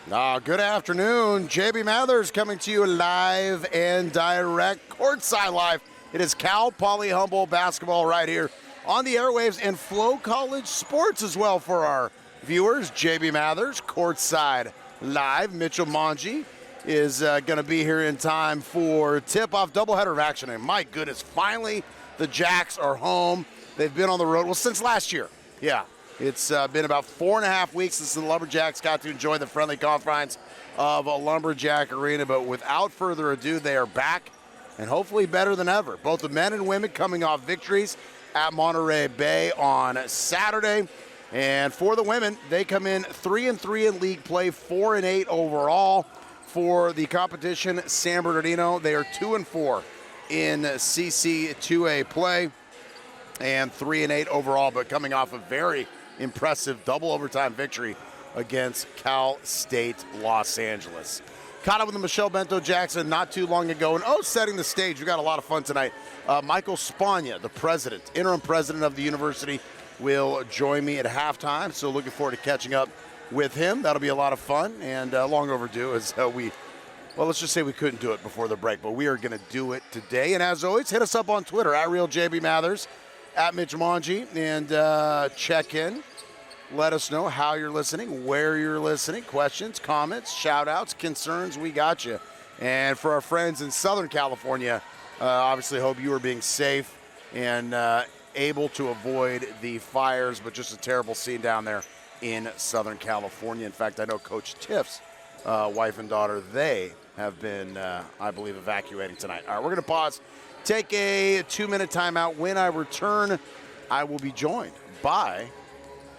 Good afternoon. JB Mathers coming to you live and direct, courtside live. It is Cal Poly Humboldt basketball right here on the airwaves and Flow College Sports as well for our viewers. JB Mathers, courtside live. Mitchell Manji is going to be here in time for tip-off, doubleheader of action. And my goodness, finally the Jacks are home. They've been on the road, well, since last year. Yeah. It's been about 4.5 weeks since the Lumberjacks got to enjoy the friendly confines of a Lumberjack Arena. But without further ado, they are back and hopefully better than ever. Both the men and women coming off victories at Monterey Bay on Saturday. And for the women, they come in 3-3 in league play, 4-8 overall. For the competition, San Bernardino, they are 2-4 in CC2A play and 3-8 overall, but coming off a very impressive double overtime victory against Cal State Los Angeles. Caught up with the Michelle Bento Jackson not too long ago, and setting the stage. We got a lot of fun tonight. Michael Spagna, the president, interim president of the university, will join me at halftime, so looking forward to catching up with him. That'll be a lot of fun, and long overdue as let's just say we couldn't do it before the break, but we are going to do it today. And as always, hit us up on Twitter, @RealJBMathers, @Mitch Manji, and check in. Let us know how you're listening, where you're listening, questions, comments, shout-outs, concerns, we got you. And for our friends in Southern California, obviously hope you are being safe and able to avoid the fires, but just a terrible scene down there in Southern California. In fact, I know Coach Tiff's wife and daughter, they have been, I believe, evacuating tonight. All right, we're going to pause, take a 2-minute timeout. When I return, I will be joined by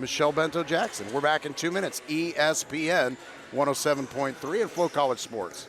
Michelle Bento Jackson. We're back in 2 minutes. ESPN 107.3 and Flow College Sports.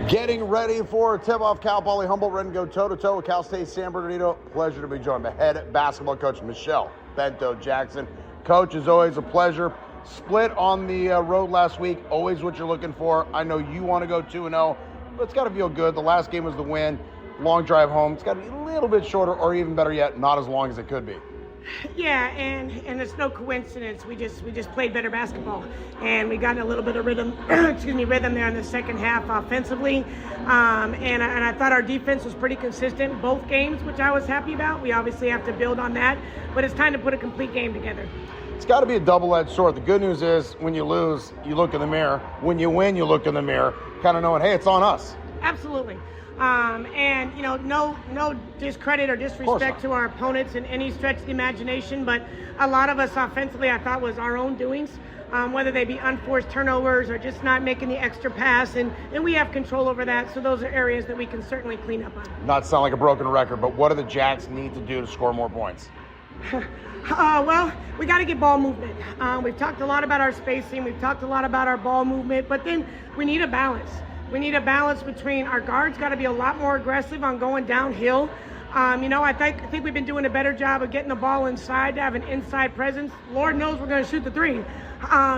Getting ready for tip-off. Cal Poly Humboldt, ready to go toe-to-toe with Cal State San Bernardino. Pleasure to be joined by head basketball coach Michelle Bento Jackson. Coach, as always, a pleasure. Split on the road last week, always what you're looking for. I know you want to go 2-0, but it's got to feel good. The last game was the win. Long drive home. It's got to be a little bit shorter, or even better yet, not as long as it could be. Yeah, and it's no coincidence. We just played better basketball, and we got a little bit of rhythm. Rhythm there in the second half offensively, and I thought our defense was pretty consistent both games, which I was happy about. We obviously have to build on that, but it's time to put a complete game together. It's got to be a double-edged sword. The good news is when you lose, you look in the mirror. When you win, you look in the mirror, kind of knowing, hey, it's on us. Absolutely. And, no discredit or disrespect to our opponents in any stretch of the imagination, but a lot of us offensively I thought was our own doings, whether they be unforced turnovers or just not making the extra pass, and we have control over that, so those are areas that we can certainly clean up on. Not sound like a broken record, but what do the Jacks need to do to score more points? Well, we got to get ball movement. We've talked a lot about our spacing, we've talked a lot about our ball movement, but then we need a balance. We need a balance between our guards got to be a lot more aggressive on going downhill. I think we've been doing a better job of getting the ball inside to have an inside presence. Lord knows we're going to shoot the three.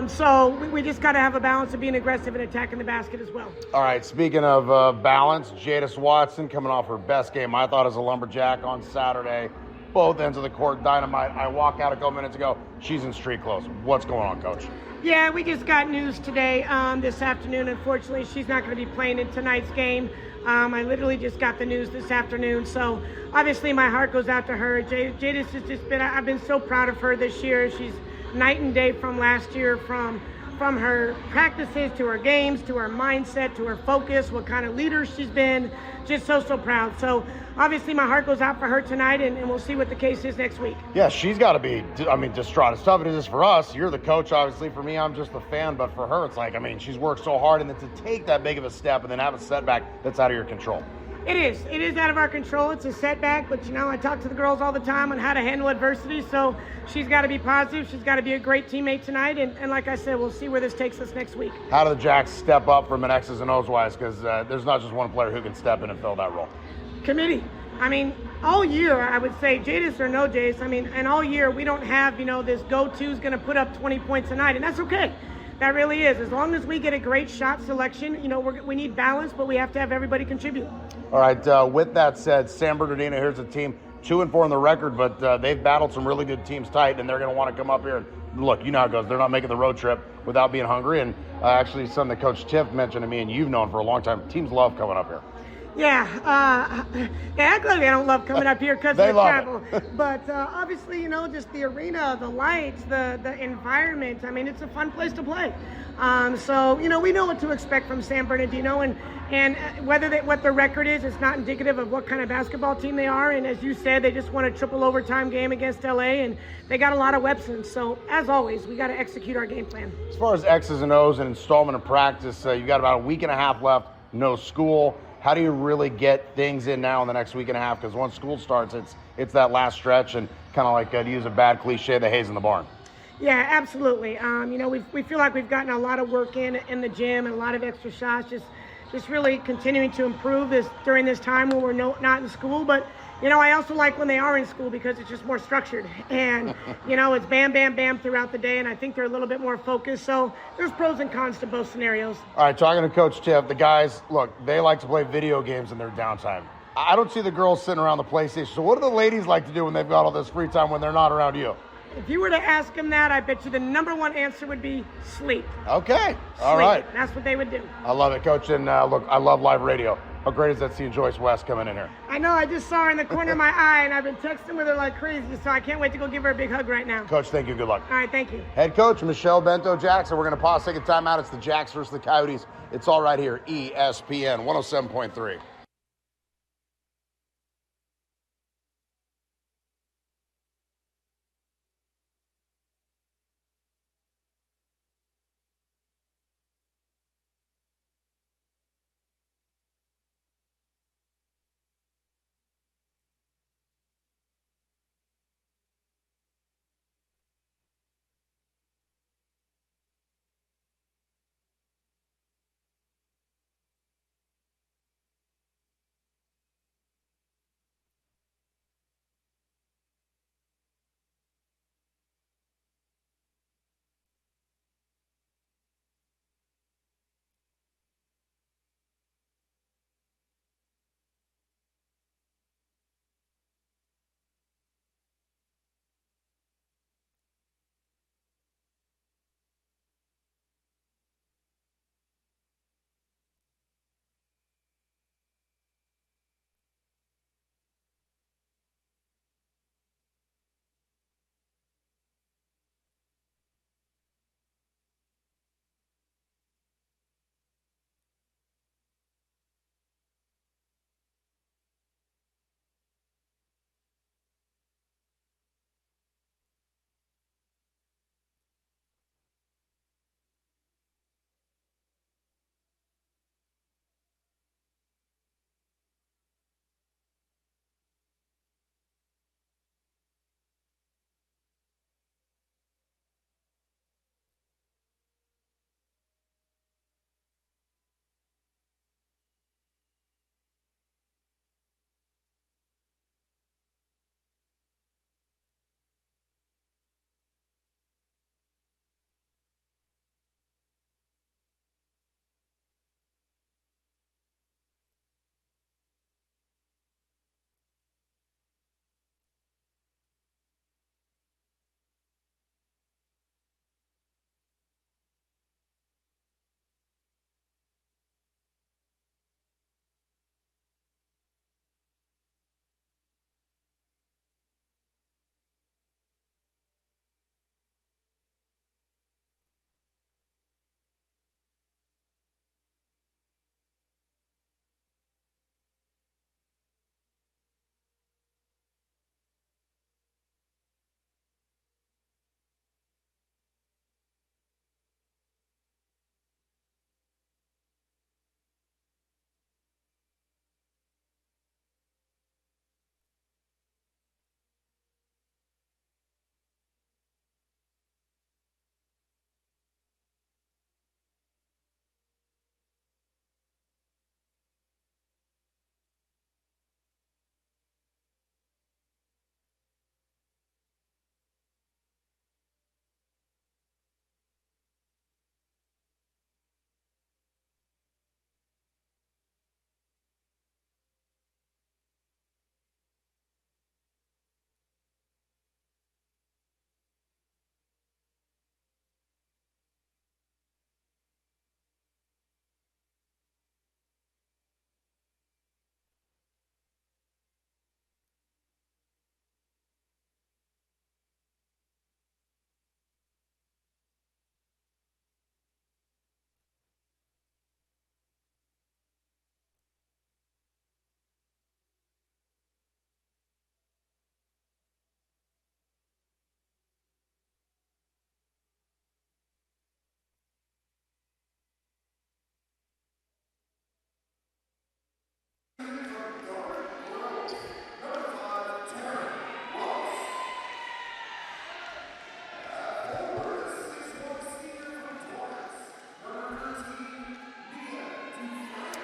So we just got to have a balance of being aggressive and attacking the basket as well. All right, speaking of balance, Jadis Watson coming off her best game, I thought, as a Lumberjack on Saturday. Both ends of the court, dynamite. I walk out a couple minutes ago. She's in street clothes. What's going on, Coach? Yeah, we just got news today, this afternoon. Unfortunately, she's not going to be playing in tonight's game. I literally just got the news this afternoon. So obviously my heart goes out to her. Jadis has just been, I've been so proud of her this year. She's night and day from last year, from her practices to her games, to her mindset, to her focus, what kind of leader she's been. Just so proud. So obviously my heart goes out for her tonight, and we'll see what the case is next week. Yeah, she's got to be, distraught. As tough as it is for us, you're the coach, obviously. For me, I'm just the fan. But for her, it's like, she's worked so hard, and then to take that big of a step and then have a setback that's out of your control. It is out of our control. It's a setback, but I talk to the girls all the time on how to handle adversity. So she's got to be positive. She's got to be a great teammate tonight. And like I said, we'll see where this takes us next week. How do the Jacks step up from an X's and O's wise? Because there's not just one player who can step in and fill that role. Committee. All year, I would say, Jadis or no Jadis, and all year we don't have, this go-to is going to put up 20 points a night, and that's okay. That really is. As long as we get a great shot selection, we need balance, but we have to have everybody contribute. All right, with that said, San Bernardino, here's a team 2-4 in the record, but they've battled some really good teams tight, and they're going to want to come up here and look, you know how it goes. They're not making the road trip without being hungry, and actually something that Coach Tiff mentioned to me, and you've known for a long time, teams love coming up here. Yeah, they act like they don't love coming up here because of the travel. But obviously, just the arena, the lights, the environment. It's a fun place to play. So we know what to expect from San Bernardino, and what their record is, it's not indicative of what kind of basketball team they are. And as you said, they just won a triple overtime game against LA, and they got a lot of weapons. So as always, we got to execute our game plan. As far as X's and O's and installment of practice, you got about a week and a half left. No school. How do you really get things in now in the next week and a half? Because once school starts, it's that last stretch, and kind of like, to use a bad cliche, the hay's in the barn. Yeah, absolutely. We feel like we've gotten a lot of work in the gym and a lot of extra shots, just really continuing to improve during this time when we're not in school. But I also like when they are in school because it's just more structured, and it's bam, bam, bam throughout the day, and I think they're a little bit more focused. So there's pros and cons to both scenarios. All right, talking to Coach Tiff, the guys, look, they like to play video games in their downtime. I don't see the girls sitting around the PlayStation. So what do the ladies like to do when they've got all this free time when they're not around you? If you were to ask them that, I bet you the number one answer would be sleep. Okay. All right. That's what they would do. I love it, Coach. And look, I love live radio. How great is that seeing Joyce West coming in here? I know. I just saw her in the corner of my eye, and I've been texting with her like crazy, so I can't wait to go give her a big hug right now. Coach, thank you. Good luck. All right, thank you. Head coach Michelle Bento-Jackson. We're going to pause, take a timeout. It's the Jacks versus the Coyotes. It's all right here, ESPN 107.3.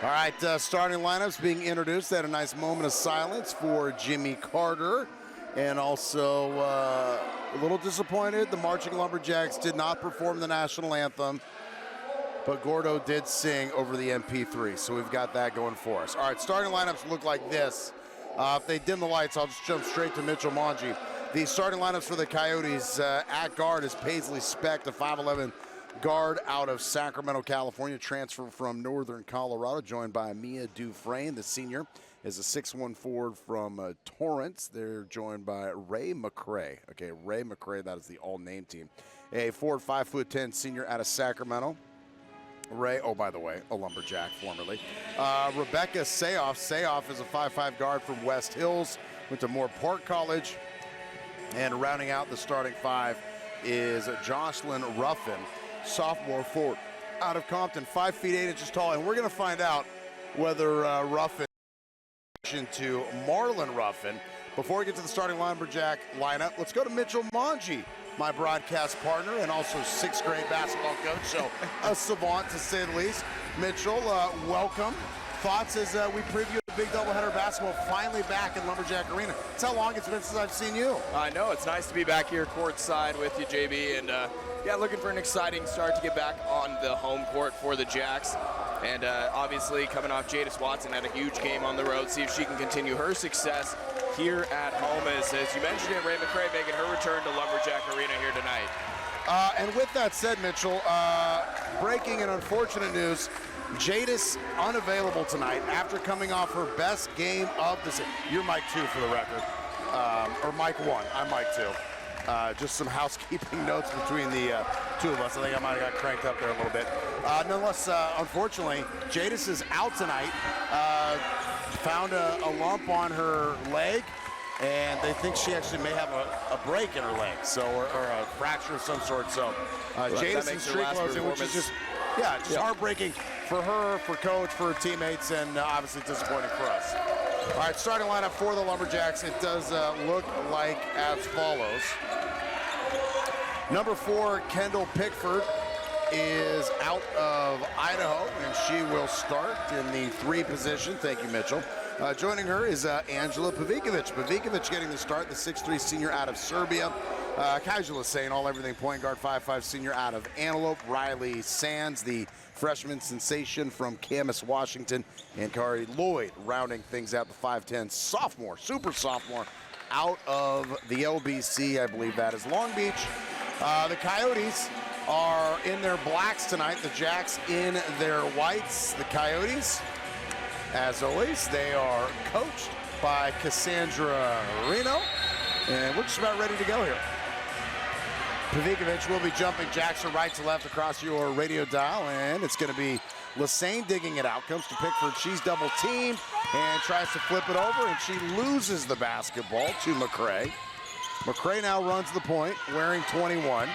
All right, starting lineups being introduced. Had a nice moment of silence for Jimmy Carter. And also a little disappointed, the Marching Lumberjacks did not perform the national anthem, but Gordo did sing over the MP3, so we've got that going for us. All right, starting lineups look like this. If they dim the lights, I'll just jump straight to Mitchell Monge. The starting lineups for the Coyotes, at guard is Paisley Speck, the 5'11" guard out of Sacramento, California, transfer from Northern Colorado, joined by Mia Dufresne, the senior, is a 6'1" forward from Torrance. They're joined by Ray McCray. Okay, Ray McCray, that is the all-name team. A forward 5'10" senior out of Sacramento. Ray, oh, by the way, a Lumberjack formerly. Rebecca Sayoff. Sayoff is a 5'5" guard from West Hills, went to Moore Park College. And rounding out the starting five is Jocelyn Ruffin, sophomore forward out of Compton, 5 feet 8 inches tall. And we're going to find out whether Ruffin to Marlon Ruffin. Before we get to the starting Lumberjack lineup, let's go to Mitchell Monge, my broadcast partner and also 6th grade basketball coach, so a savant to say the least. Mitchell, welcome. Thoughts as we preview the big doubleheader basketball finally back in Lumberjack Arena. It's how long it's been since I've seen you. I know, it's nice to be back here courtside with you, JB, and yeah, looking for an exciting start to get back on the home court for the Jacks. And obviously coming off Jadis Watson had a huge game on the road, see if she can continue her success here at home as you mentioned it, Ray McCray making her return to Lumberjack Arena here tonight. And with that said, Mitchell, breaking and unfortunate news, Jadis unavailable tonight after coming off her best game of the season. You're Mike 2 for the record, or Mike 1, I'm Mike 2. Just some housekeeping notes between the two of us. I think I might have got cranked up there a little bit. Nonetheless, unfortunately, Jadis is out tonight. Found a lump on her leg, and they think she actually may have a break in her leg, so or a fracture of some sort. So Jadis is street closing, which is just heartbreaking for her, for coach, for her teammates, and obviously disappointing for us. All right, starting lineup for the Lumberjacks, it does look like as follows. Number 4, Kendall Pickford is out of Idaho, and she will start in the 3 position. Thank you, Mitchell. Joining her is Angela Pavicevic. Pavicevic getting the start, the 6'3" senior out of Serbia. Casual is saying all everything point guard, 5'5" senior out of Antelope. Riley Sands, the freshman sensation from Camas, Washington. And Kari Lloyd rounding things out, the 5'10" sophomore, super sophomore, out of the LBC, I believe that is Long Beach. The Coyotes are in their blacks tonight. The Jacks in their whites. The Coyotes, as always, they are coached by Cassandra Reno. And we're just about ready to go here. Pavicevic will be jumping Jacks from right to left across your radio dial, and it's going to be Lassane digging it out. Comes to Pickford. She's double teamed and tries to flip it over, and she loses the basketball to McCray. McCray now runs the point, wearing 21.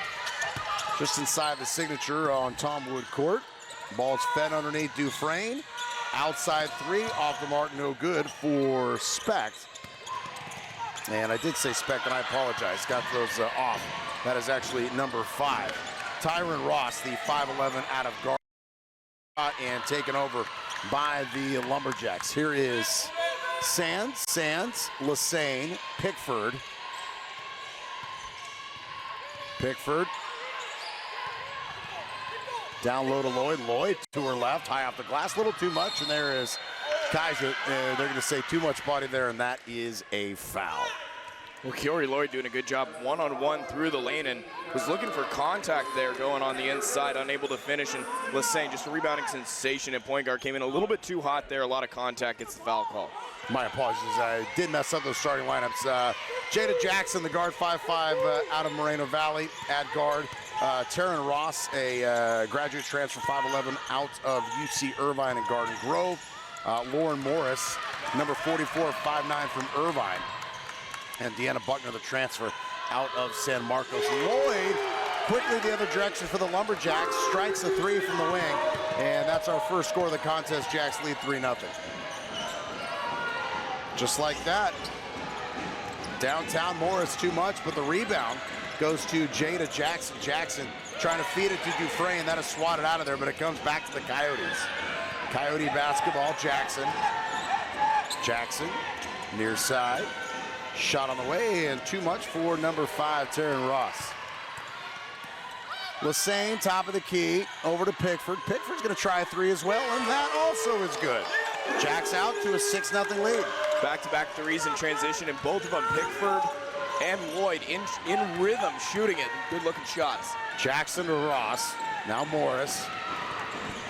Just inside the signature on Tom Wood Court. Ball's fed underneath Dufresne. Outside 3, off the mark, no good for Speck. And I did say Speck, and I apologize. Got those off. That is actually number 5. Tyron Ross, the 5'11" out of guard, and taken over by the Lumberjacks. Here is Sands, Lassane, Pickford. Down low to Lloyd. Lloyd to her left, high off the glass, a little too much, and there is Kaiser. They're going to say too much body there, and that is a foul. Well, Kiori Lloyd doing a good job one-on-one through the lane and was looking for contact there going on the inside, unable to finish. And Lassane, just a rebounding sensation at point guard, came in a little bit too hot there. A lot of contact, gets the foul call. My apologies, I did mess up those starting lineups. Jada Jackson, the guard, 5'5", out of Moreno Valley, at guard. Taryn Ross, a graduate transfer, 5'11", out of UC Irvine and Garden Grove. Lauren Morris, number 44, 5'9", from Irvine. And Deanna Buckner, the transfer, out of San Marcos. Lloyd, quickly the other direction for the Lumberjacks, strikes a 3 from the wing, and that's our first score of the contest. Jacks lead 3-0. Just like that. Downtown Morris too much, but the rebound goes to Jada Jackson. Jackson trying to feed it to Dufresne, and that is swatted out of there, but it comes back to the Coyotes. Coyote basketball, Jackson. Jackson, near side. Shot on the way, and too much for number 5, Taryn Ross. Lassane, top of the key, over to Pickford. Pickford's going to try a 3 as well, and that also is good. Jacks out to a 6-0 lead. Back-to-back threes in transition, and both of them, Pickford and Lloyd, in rhythm, shooting it. Good-looking shots. Jackson to Ross. Now Morris.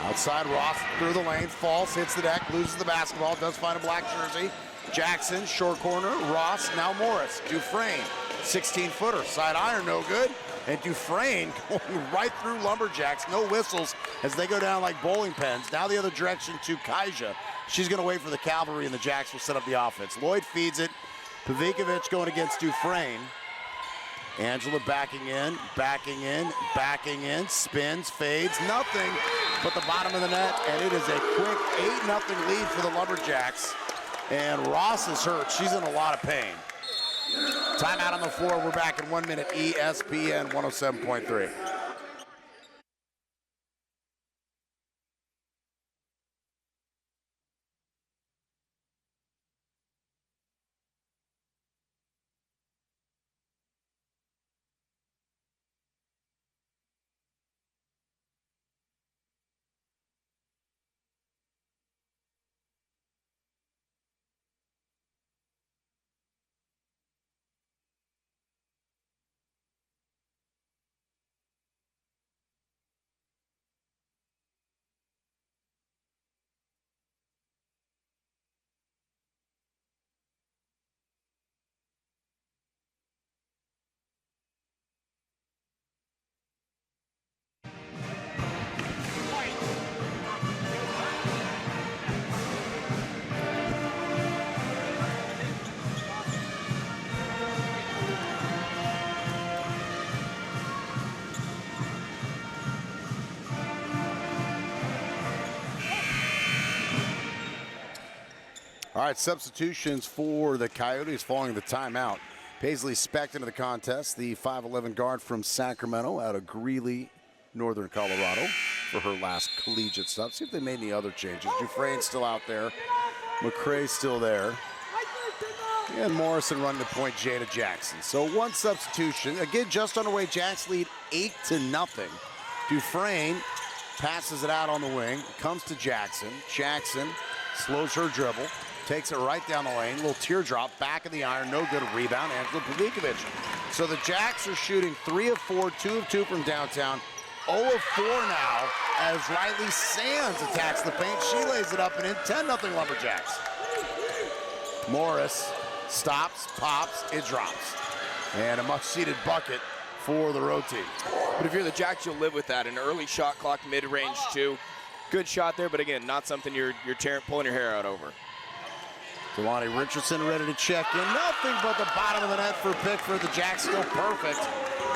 Outside Ross through the lane. Falls, hits the deck, loses the basketball, does find a black jersey. Jackson, short corner. Ross, now Morris. Dufresne, 16-footer. Side iron, no good. And Dufresne going right through Lumberjacks. No whistles as they go down like bowling pins. Now the other direction to Kaija. She's going to wait for the cavalry, and the Jacks will set up the offense. Lloyd feeds it. Pavikovic going against Dufresne. Angela backing in, spins, fades, nothing but the bottom of the net, and it is a quick 8-0 lead for the Lumberjacks. And Ross is hurt. She's in a lot of pain. Timeout on the floor. We're back in 1 minute. ESPN 107.3. All right, substitutions for the Coyotes following the timeout. Paisley Specht into the contest, the 5'11 guard from Sacramento out of Greeley, Northern Colorado, for her last collegiate stuff. See if they made any other changes. Dufresne's still out there. McCrae's still there. And Morrison running the point, Jada Jackson. So one substitution. Again, just on the way, Jacks lead 8-0. Dufresne passes it out on the wing, comes to Jackson. Jackson slows her dribble. Takes it right down the lane. Little teardrop, back of the iron, no good. Rebound, Angela Pavikovic. So the Jacks are shooting 3 of 4, 2 of 2 from downtown. 0 of 4 now as Riley Sands attacks the paint. She lays it up and in. 10-0 Lumberjacks. Morris stops, pops, it drops. And a much-seeded bucket for the road team. But if you're the Jacks, you'll live with that. An early shot clock, mid-range too. Good shot there, but again, not something you're pulling your hair out over. Delani Richardson ready to check in. Nothing but the bottom of the net for Pickford. The Jacks still perfect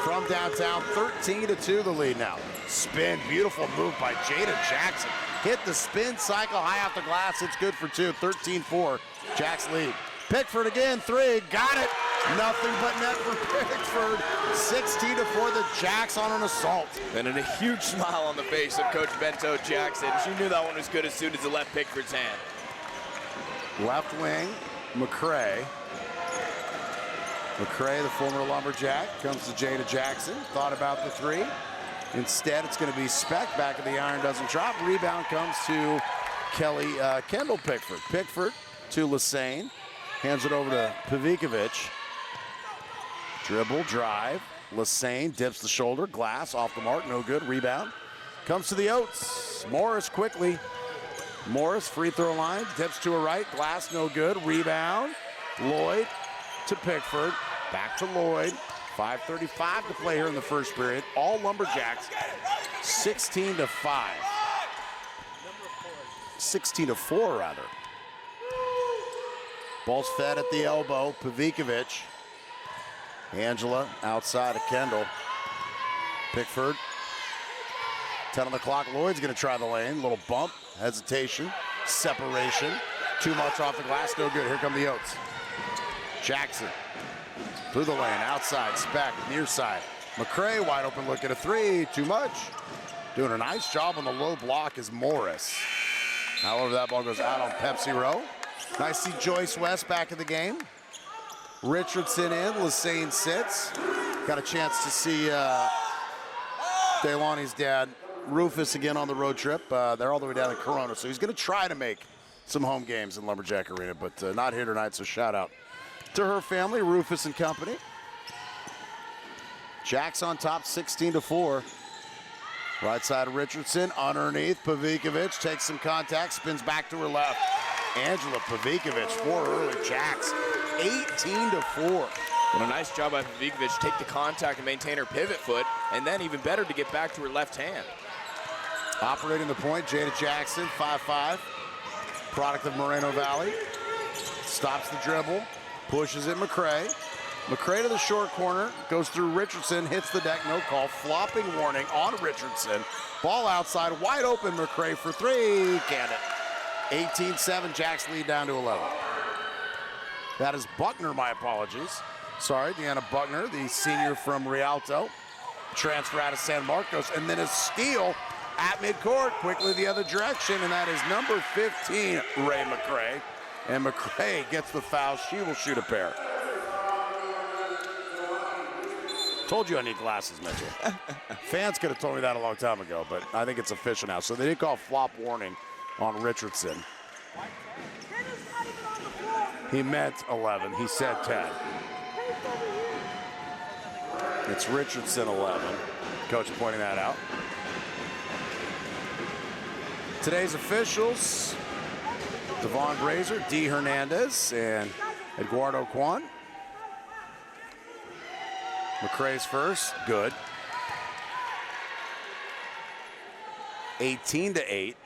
from downtown. 13-2 the lead now. Spin, beautiful move by Jada Jackson. Hit the spin cycle high off the glass. It's good for 2. 13-4. Jacks lead. Pickford again, 3. Got it. Nothing but net for Pickford. 16-4. The Jacks on an assault. And a huge smile on the face of Coach Bento Jackson. She knew that one was good as soon as it left Pickford's hand. Left wing, McCrae. McCrae, the former Lumberjack, comes to Jada Jackson. Thought about the 3. Instead, it's going to be Specht. Back of the iron, doesn't drop. Rebound comes to Kendall Pickford. Pickford to Lassane. Hands it over to Pavikovic. Dribble, drive. Lassane dips the shoulder. Glass off the mark, no good. Rebound. Comes to the Oats. Morris quickly. Morris, free throw line, dips to a right, Glass no good, rebound. Lloyd to Pickford, back to Lloyd. 5:35 to play here in the first period. All Lumberjacks, 16-5. 16-4 rather. Ball's fed at the elbow, Pavikovic. Angela outside of Kendall. Pickford. 10 on the clock, Lloyd's gonna try the lane, little bump. Hesitation, separation, too much off the glass, no good. Here come the Oats. Jackson through the lane, outside, Specht, near side. McCrae wide open look at a 3, too much. Doing a nice job on the low block is Morris. However, that ball goes out on Pepsi Row. Nice to see Joyce West back in the game. Richardson in, Lassane sits. Got a chance to see Delaney's dad, Rufus, again on the road trip. They're all the way down in Corona, so he's going to try to make some home games in Lumberjack Arena, but not here tonight, so shout out to her family, Rufus and company. Jacks on top, 16-4. Right side of Richardson, underneath, Pavikovic takes some contact, spins back to her left. Angela Pavikovic for early Jacks, 18-4. And a nice job by Pavikovic to take the contact and maintain her pivot foot, and then even better to get back to her left hand. Operating the point, Jada Jackson, 5'5", product of Moreno Valley. Stops the dribble, pushes it McCray. McCray to the short corner, goes through Richardson, hits the deck, no call. Flopping warning on Richardson. Ball outside, wide open McCray for three, can it. 18-7, Jacks lead down to 11. That is Buckner, my apologies. Sorry, Deanna Buckner, the senior from Rialto. Transfer out of San Marcos, and then a steal at midcourt, quickly the other direction, and that is number 15, Ray McCray. And McCray gets the foul. She will shoot a pair. Told you I need glasses, Mitchell. Fans could have told me that a long time ago, but I think it's official now. So they did call flop warning on Richardson. He meant 11. He said 10. It's Richardson 11. Coach pointing that out. Today's officials, Devon Brazier, D. Hernandez, and Eduardo Kwan. McCray's first, good. 18-8.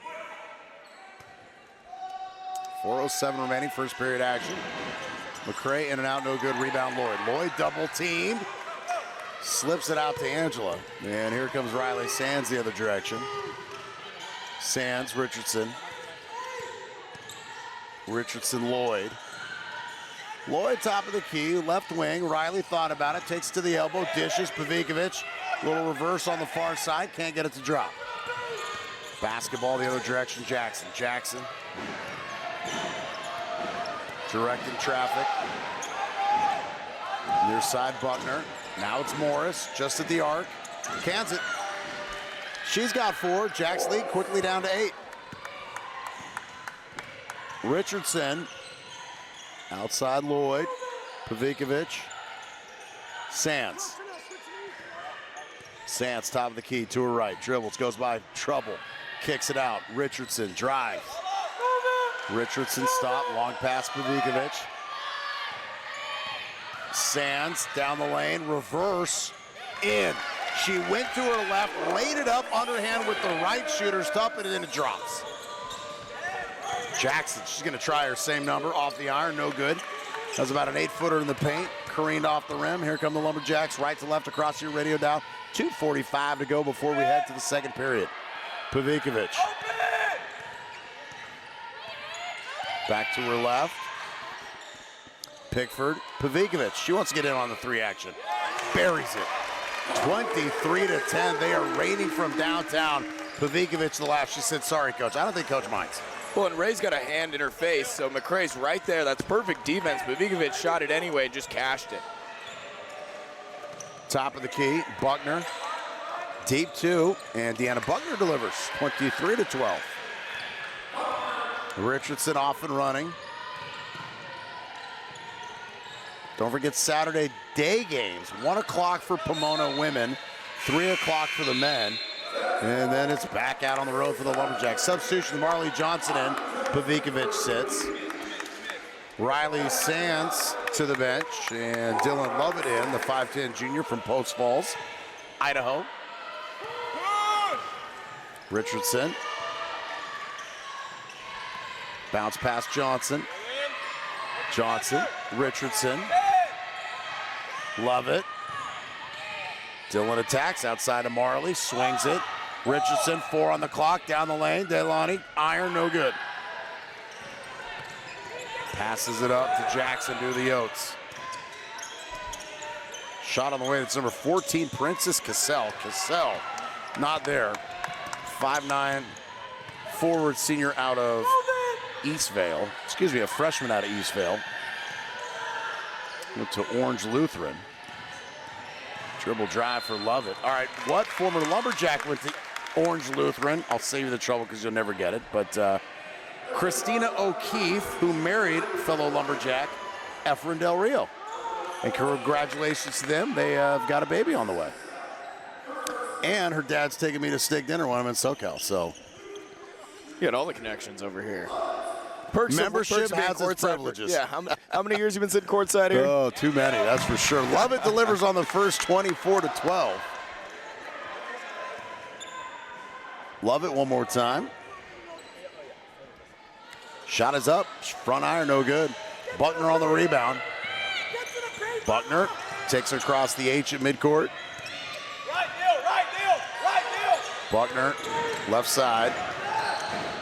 4:07 remaining, first period action. McCray in and out, no good. Rebound Lloyd. Lloyd double teamed. Slips it out to Angela. And here comes Riley Sands the other direction. Sands, Richardson. Richardson, Lloyd. Lloyd top of the key, left wing. Riley thought about it, takes to the elbow, dishes. Pavikovic, little reverse on the far side, can't get it to drop. Basketball the other direction, Jackson. Jackson directing traffic. Near side, Buckner. Now it's Morris, just at the arc. Cans it. She's got 4. Jacks lead quickly down to 8. Richardson. Outside Lloyd. Pavikovic. Sands. Sands top of the key to her right. Dribbles, goes by Trouble. Kicks it out. Richardson drives. Richardson stop. Long pass Pavikovic. Sands down the lane. Reverse. In. She went to her left, laid it up underhand with the right shooter, stop it, and then it drops. Jackson, she's gonna try her same number off the iron, no good. That was about an 8-footer in the paint, careened off the rim. Here come the Lumberjacks, right to left across your radio dial. 2:45 to go before we head to the second period. Pavikovic. Back to her left. Pickford, Pavikovic, she wants to get in on the 3 action. Buries it. 23-10, they are raining from downtown. Pavikovic the last, she said, sorry, coach. I don't think coach minds. Well, and Ray's got a hand in her face, so McCray's right there. That's perfect defense. Pavikovic shot it anyway and just cashed it. Top of the key, Buckner. Deep 2, and Deanna Buckner delivers, 23-12. Richardson off and running. Don't forget Saturday day games, 1 o'clock for Pomona women, 3 o'clock for the men. And then it's back out on the road for the Lumberjacks. Substitution, Marley Johnson in, Pavikovic sits. Riley Sands to the bench, and Dylan Lovett in, the 5'10 junior from Post Falls, Idaho. Richardson. Bounce past Johnson. Johnson, Richardson. Lovett. Dylan attacks outside of Marley, swings it. Richardson, 4 on the clock, down the lane. Delaney, iron, no good. Passes it up to Jackson to the Oats. Shot on the way, that's number 14, Princess Cassell. Cassell, not there. 5'9", forward senior out of Eastvale. Excuse me, a freshman out of Eastvale. Went to Orange Lutheran. Dribble drive for Lovett. All right, what former Lumberjack went to Orange Lutheran? I'll save you the trouble because you'll never get it. But Christina O'Keefe, who married fellow Lumberjack Efren Del Rio. And congratulations to them. They have got a baby on the way. And her dad's taking me to steak dinner when I'm in SoCal. So you got all the connections over here. Membership has its privileges. Yeah, how many years you been sitting courtside here? Oh, too many, that's for sure. Lovett delivers on the first 24-12. Lovett one more time. Shot is up. Front iron, no good. Buckner on the rebound. Buckner takes it across the H at midcourt. Right deal. Buckner, left side.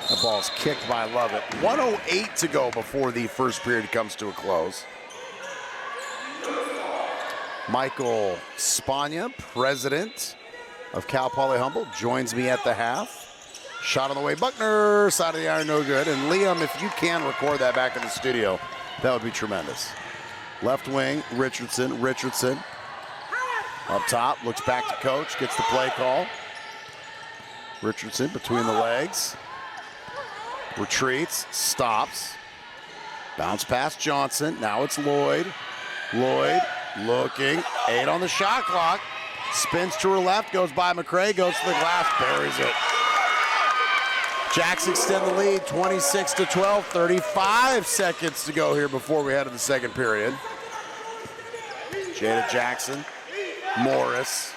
The ball's kicked by Lovett. 1:08 to go before the first period comes to a close. Michael Spagna, president of Cal Poly Humboldt, joins me at the half. Shot on the way, Buckner, side of the iron, no good. And Liam, if you can record that back in the studio, that would be tremendous. Left wing, Richardson. Up top, looks back to coach, gets the play call. Richardson between the legs. Retreats, stops. Bounce past Johnson, now it's Lloyd. Lloyd looking, 8 on the shot clock. Spins to her left, goes by McCray, goes to the glass, buries it. Jacks extend the lead, 26-12, 35 seconds to go here before we head to the second period. Jada Jackson, Morris.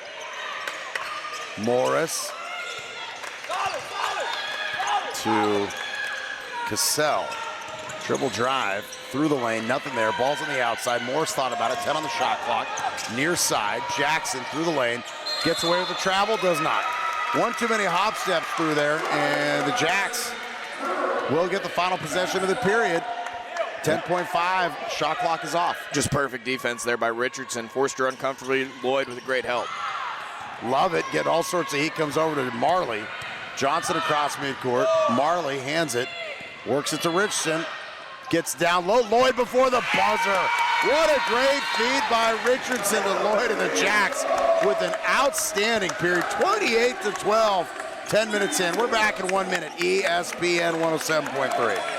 To Cassell. Dribble drive through the lane, nothing there. Ball's on the outside. Morris thought about it, 10 on the shot clock. Near side, Jackson through the lane. Gets away with the travel, does not. One too many hop steps through there, and the Jacks will get the final possession of the period. 10.5, shot clock is off. Just perfect defense there by Richardson. Forced her uncomfortably. Lloyd with a great help. Lovett getting all sorts of heat, comes over to Marley. Johnson across midcourt. Marley hands it, works it to Richardson. Gets down low. Lloyd before the buzzer. What a great feed by Richardson to Lloyd and the Jacks with an outstanding period. 28-12, 10 minutes in. We're back in 1 minute. ESPN 107.3.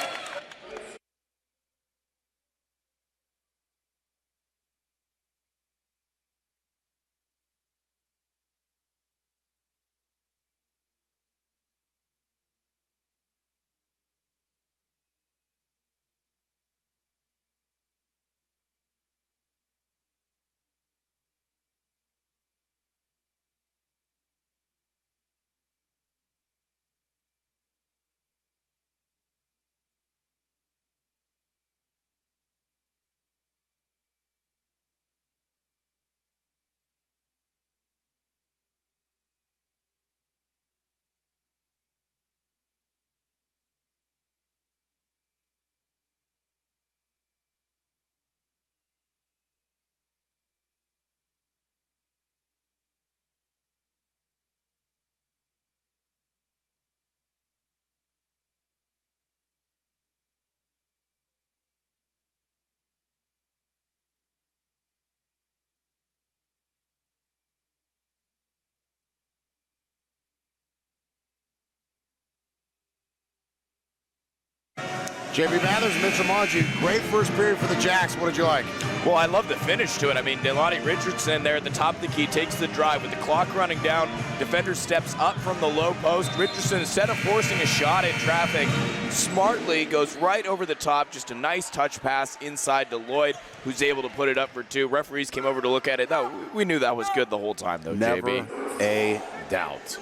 JB Mathers, Mitchell Monge, great first period for the Jacks. What did you like? Well, I love the finish to it. I mean, Delani Richardson there at the top of the key takes the drive with the clock running down. Defender steps up from the low post. Richardson, instead of forcing a shot in traffic, smartly goes right over the top. Just a nice touch pass inside to Lloyd, who's able to put it up for 2. Referees came over to look at it. No, we knew that was good the whole time, though, Never JB. a doubt.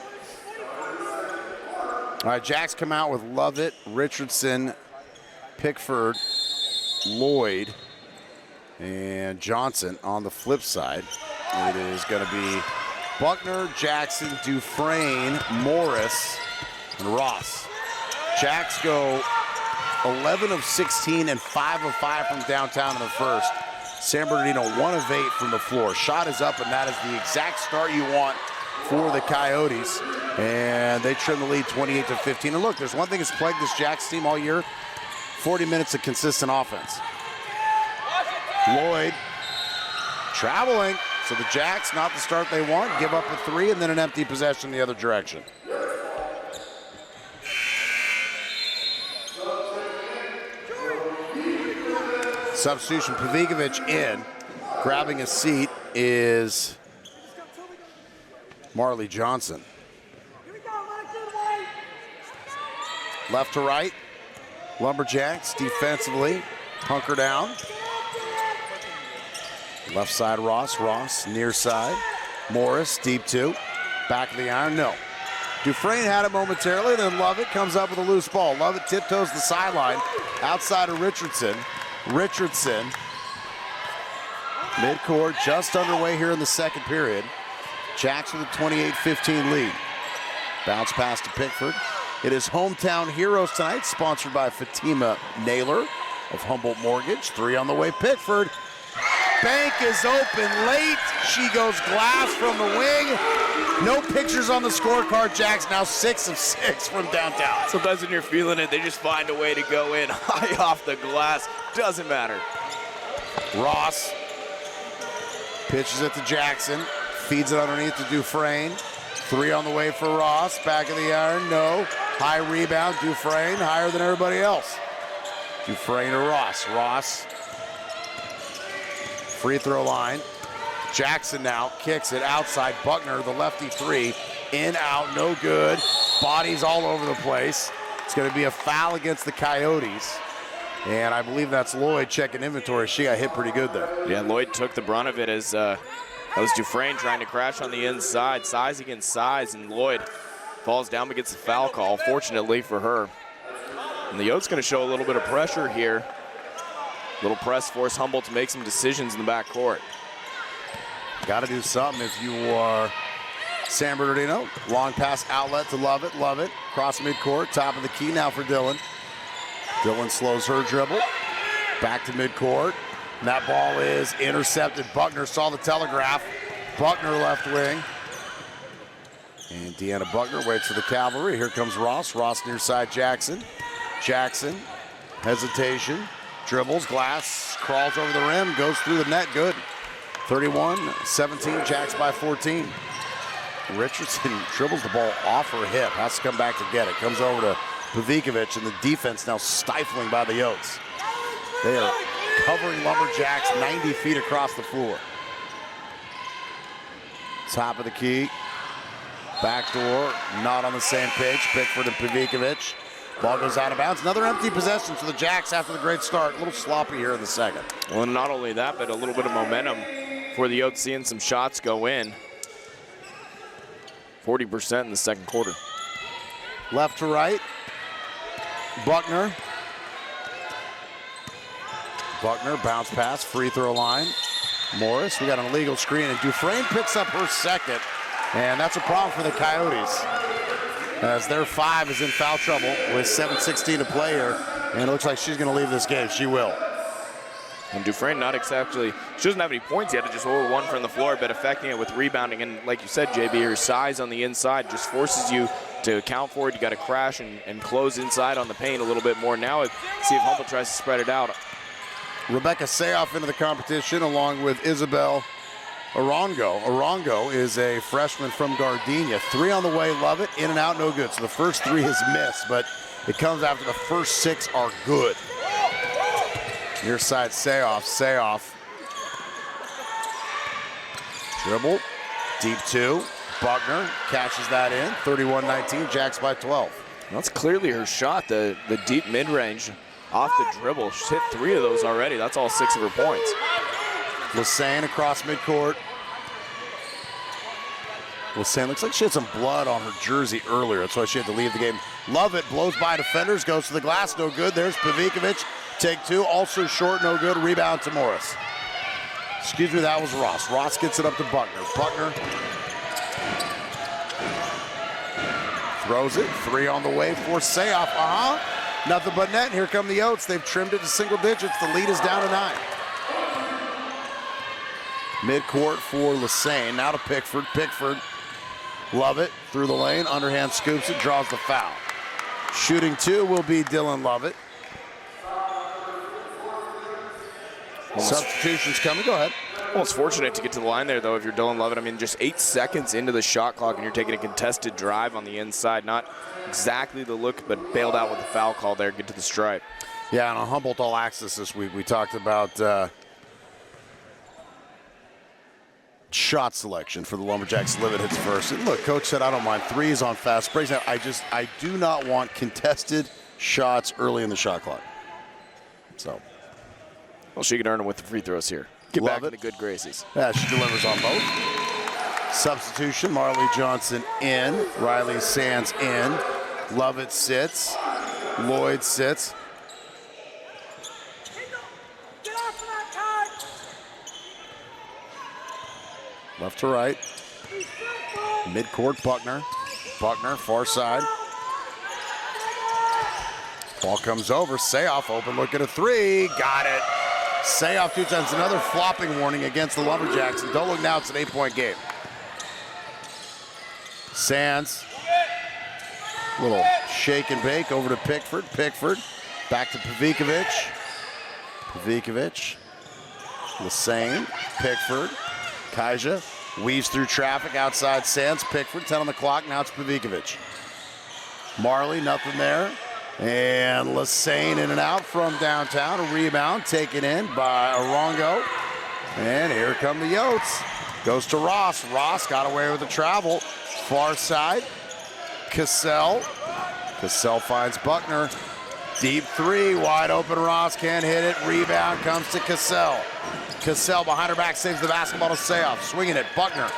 All right, Jacks come out with Lovett, Richardson, Pickford, Lloyd, and Johnson. On the flip side, it is going to be Buckner, Jackson, Dufresne, Morris, and Ross. Jacks go 11 of 16 and 5 of 5 from downtown in the first. San Bernardino 1 of 8 from the floor. Shot is up, and that is the exact start you want for the Coyotes. And they trim the lead 28-15. And look, there's one thing that's plagued this Jacks team all year, 40 minutes of consistent offense. Lloyd traveling, so the Jacks, not the start they want, give up a 3 and then an empty possession the other direction. Substitution, Pavigovic in. Grabbing a seat is Marley Johnson. Left to right, Lumberjacks defensively hunker down. Left side, Ross, near side. Morris, deep 2. Back of the iron, no. Dufresne had it momentarily, then Lovett comes up with a loose ball. Lovett tiptoes the sideline, outside of Richardson. Midcourt just underway here in the second period. Jacks with a 28-15 lead. Bounce pass to Pickford. It is Hometown Heroes tonight, sponsored by Fatima Naylor of Humboldt Mortgage. 3 on the way, Pickford. Bank is open late. She goes glass from the wing. No pictures on the scorecard. Jacks now 6 of 6 from downtown. Sometimes when you're feeling it, they just find a way to go in high off the glass. Doesn't matter. Ross pitches it to Jackson. Feeds it underneath to Dufresne. 3 on the way for Ross. Back of the iron, no. High rebound, Dufresne higher than everybody else. Dufresne to Ross. Ross, free throw line. Jackson now kicks it outside. Buckner, the lefty 3. In, out, no good. Bodies all over the place. It's going to be a foul against the Coyotes. And I believe that's Lloyd checking inventory. She got hit pretty good there. Yeah, Lloyd took the brunt of it as that was Dufresne trying to crash on the inside. Size against size, and Lloyd falls down but gets the foul call, fortunately for her. And the Yotes going to show a little bit of pressure here. Little press force Humboldt to make some decisions in the backcourt. Got to do something if you are San Bernardino. Long pass outlet to Lovett. Lovett cross midcourt, top of the key now for Dillon. Dillon slows her dribble. Back to midcourt. And that ball is intercepted. Buckner saw the telegraph. Buckner left wing. And Deanna Buckner waits for the cavalry. Here comes Ross. Ross near side Jackson. Jackson, hesitation, dribbles, glass, crawls over the rim, goes through the net, good. 31-17, Jacks by 14. Richardson dribbles the ball off her hip, has to come back to get it. Comes over to Pavigovic, and the defense now stifling by the Yotes. They are covering Lumberjacks 90 feet across the floor. Top of the key. Backdoor, not on the same page. Pickford and Pavigovic. Ball goes out of bounds. Another empty possession for the Jacks after the great start. A little sloppy here in the second. Well, not only that, but a little bit of momentum for the Yotes, seeing some shots go in. 40% in the second quarter. Left to right. Buckner. Buckner, bounce pass, free throw line. Morris, we got an illegal screen, and Dufresne picks up her second. And that's a problem for the Coyotes, as their 5 is in foul trouble with 7:16 to play here, and it looks like she's going to leave this game. She will. And Dufresne not exactly, she doesn't have any points yet, just over 1 from the floor, but affecting it with rebounding. And like you said, JB, her size on the inside just forces you to account for it. You got to crash and close inside on the paint a little bit more. Now see if Humboldt tries to spread it out. Rebecca Sayoff into the competition along with Isabel Arango. Arango is a freshman from Gardenia. 3 on the way, love it. In and out, no good. So the first 3 is missed, but it comes after the first 6 are good. Near side, Sayoff. Sayoff. Dribble. Deep 2. Buckner catches that in. 31-19, Jacks by 12. That's clearly her shot, the deep mid-range off the dribble. She's hit 3 of those already. That's all 6 of her points. Lassane across midcourt. Lassane looks like she had some blood on her jersey earlier. That's why she had to leave the game. Lovett blows by defenders, goes to the glass, no good. There's Pavigovic, take 2, also short, no good. Rebound to Morris. Excuse me, that was Ross. Ross gets it up to Buckner. Buckner throws it. 3 on the way for Sayoff. Nothing but net. Here come the Yotes. They've trimmed it to single digits. The lead is down to 9. Midcourt for Lassane. Now to Pickford. Pickford Lovett through the lane, underhand scoops it, draws the foul. Shooting 2 will be Dylan Lovett. Substitutions coming, go ahead. Well, it's fortunate to get to the line there, though, if you're Dylan Lovett. I mean, just 8 seconds into the shot clock, and you're taking a contested drive on the inside. Not exactly the look, but bailed out with the foul call there, get to the stripe. Yeah, and on Humboldt All Access this week, we talked about shot selection for the Lumberjacks. Livett hits first. And look, Coach said, I don't mind threes on fast breaks. Now, I do not want contested shots early in the shot clock. So. Well, she can earn them with the free throws here. Get back in the good graces. Yeah, she delivers on both. Substitution, Marley Johnson in. Riley Sands in. Lovett sits. Lloyd sits. Left to right. Midcourt, Buckner. Buckner, far side. Ball comes over. Sayoff, open look at a 3. Got it. Sayoff 2 times. Another flopping warning against the Lumberjacks. And don't look now, it's an 8-point game. Sands. Little shake and bake over to Pickford. Pickford. Back to Pavikovic. Pavikovic. Lassane. Pickford. Kaija weaves through traffic outside Sands. Pickford, 10 on the clock. Now it's Pavikovic. Marley, nothing there. And Lassane in and out from downtown. A rebound taken in by Arongo. And here come the Yotes. Goes to Ross. Ross got away with the travel. Far side. Cassell. Cassell finds Buckner. Deep 3. Wide open. Ross can't hit it. Rebound comes to Cassell. Cassell behind her back saves the basketball to Sayoff. Swinging it. Buckner.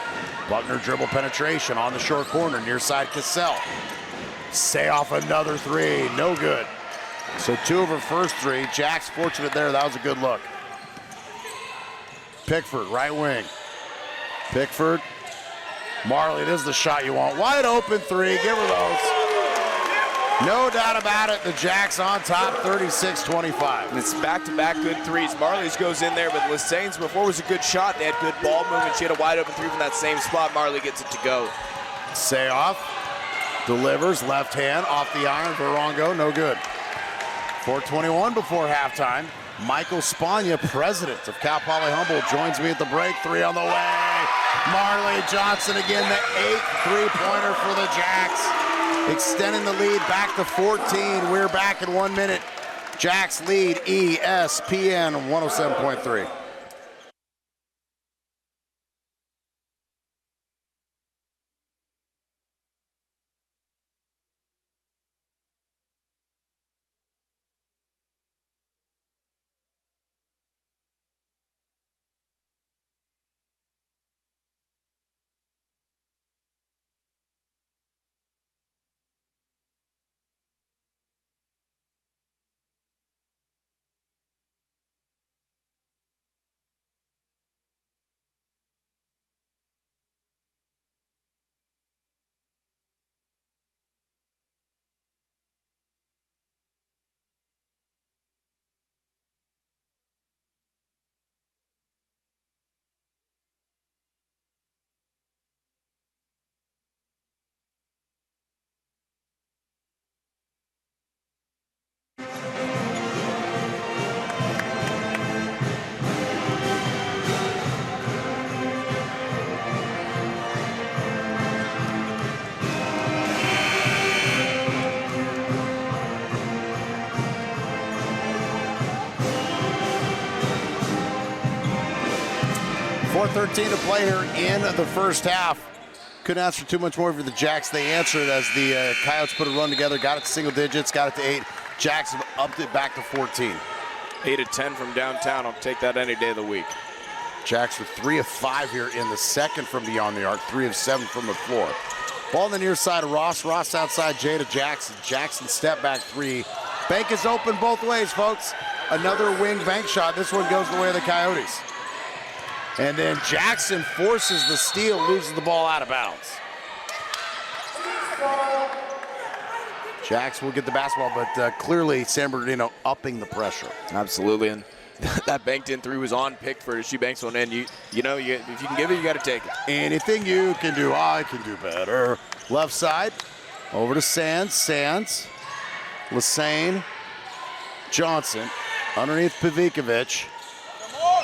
Buckner dribble penetration on the short corner. Near side Cassell. Sayoff another 3. No good. So 2 of her first 3. Jack's fortunate there. That was a good look. Pickford, right wing. Pickford. Marley, this is the shot you want. Wide open 3. Give her those. No doubt about it. The Jacks on top, 36-25. It's back-to-back good threes. Marley's goes in there, but Lassane's before was a good shot. They had good ball movement. She had a wide open 3 from that same spot. Marley gets it to go. Sayoff delivers left hand off the iron for Rongo. No good. 4:21 before halftime. Michael Spagna, president of Cal Poly Humboldt, joins me at the break. 3 on the way. Marley Johnson again, the 8th three-pointer for the Jacks. Extending the lead back to 14. We're back in 1 minute. Jacks lead ESPN 107.3. .413 to play here in the first half. Couldn't ask for too much more for the Jacks. They answered as the Coyotes put a run together, got it to single digits, got it to 8. Jacks have upped it back to 14. 8 of 10 from downtown. I'll take that any day of the week. Jacks with 3 of 5 here in the second from beyond the arc, 3 of 7 from the floor. Ball on the near side of Ross. Ross outside Jada Jackson. Jackson step back 3. Bank is open both ways, folks. Another wing bank shot. This one goes the way of the Coyotes. And then Jackson forces the steal, loses the ball out of bounds. Jacks will get the basketball, but clearly San Bernardino upping the pressure. Absolutely, and that banked in three was on Pickford as she banks one in. You know, if you can give it, you got to take it. Anything you can do, I can do better. Left side, over to Sands. Sands, Lassane, Johnson, underneath Pavikovic.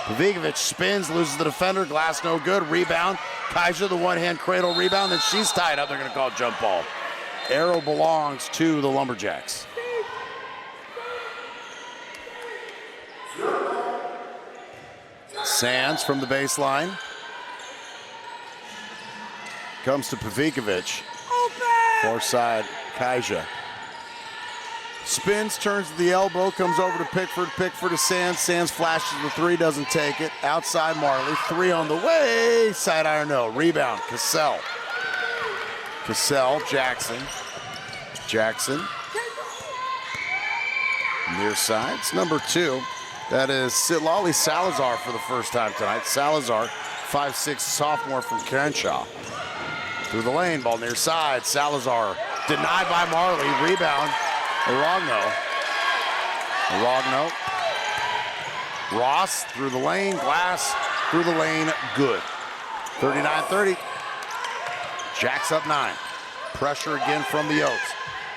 Pavikovic spins, loses the defender. Glass no good. Rebound. Kaiser, the one-hand cradle rebound. Then she's tied up. They're going to call jump ball. Arrow belongs to the Lumberjacks. Sands from the baseline. Comes to Pavikovic. Far side, Kaiser. Spins, turns to the elbow, comes over to Pickford. Pickford to Sands. Sands flashes the three, doesn't take it. Outside Marley, three on the way. Side iron, no. Rebound, Cassell. Cassell, Jackson. Jackson. Near side, it's number 2. That is Sitlali Salazar for the first time tonight. Salazar, 5'6", sophomore from Crenshaw. Through the lane, ball near side. Salazar denied by Marley. Rebound. Aragno. Ross through the lane. Glass through the lane. Good. 39-30. Jacks up 9. Pressure again from the Oaks.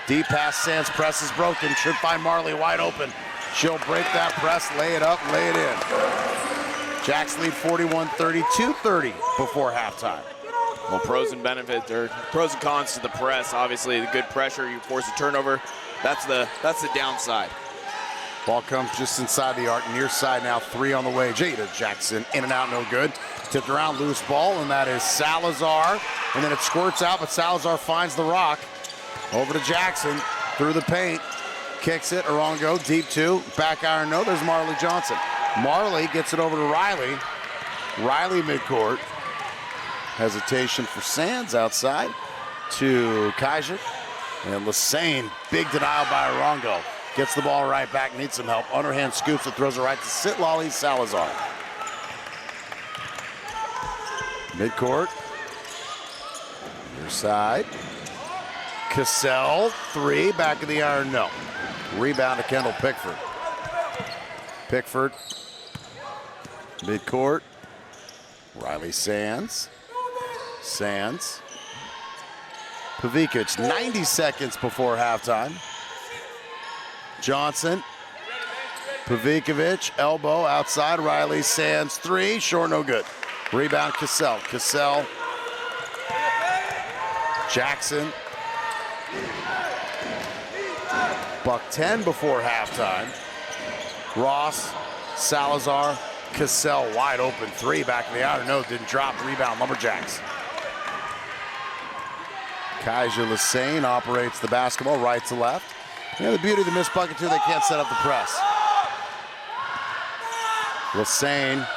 Deep pass. Sands press is broken. Should find Marley wide open. She'll break that press, lay it up, lay it in. Jacks lead 41-30, 2:30 before halftime. Well, pros and benefits, or pros and cons to the press. Obviously, the good pressure, you force a turnover. That's the downside. Ball comes just inside the arc, near side now, 3 on the way. Jada Jackson in and out, no good. Tipped around, loose ball, and that is Salazar. And then it squirts out, but Salazar finds the rock. Over to Jackson, through the paint. Kicks it, Arango, deep 2. Back iron, no, there's Marley Johnson. Marley gets it over to Riley. Riley midcourt. Hesitation for Sands outside to Kaiser. And Lassane, big denial by Arango. Gets the ball right back, needs some help. Underhand scoops it, throws it right to Sitlali Salazar. Midcourt. Near side. Cassell, 3, back of the iron, no. Rebound to Kendall Pickford. Pickford. Midcourt. Riley Sands. Sands. Pavikovic, 90 seconds before halftime. Johnson. Pavikovic, elbow outside. Riley Sands, 3, short, no good. Rebound, Cassell. Cassell. Jackson. Buck 10 before halftime. Ross, Salazar, Cassell wide open 3, back in the outer. No, didn't drop. Rebound, Lumberjacks. Kaiser Lassane operates the basketball right to left. The beauty of the missed bucket too, they can't set up the press. Lassane.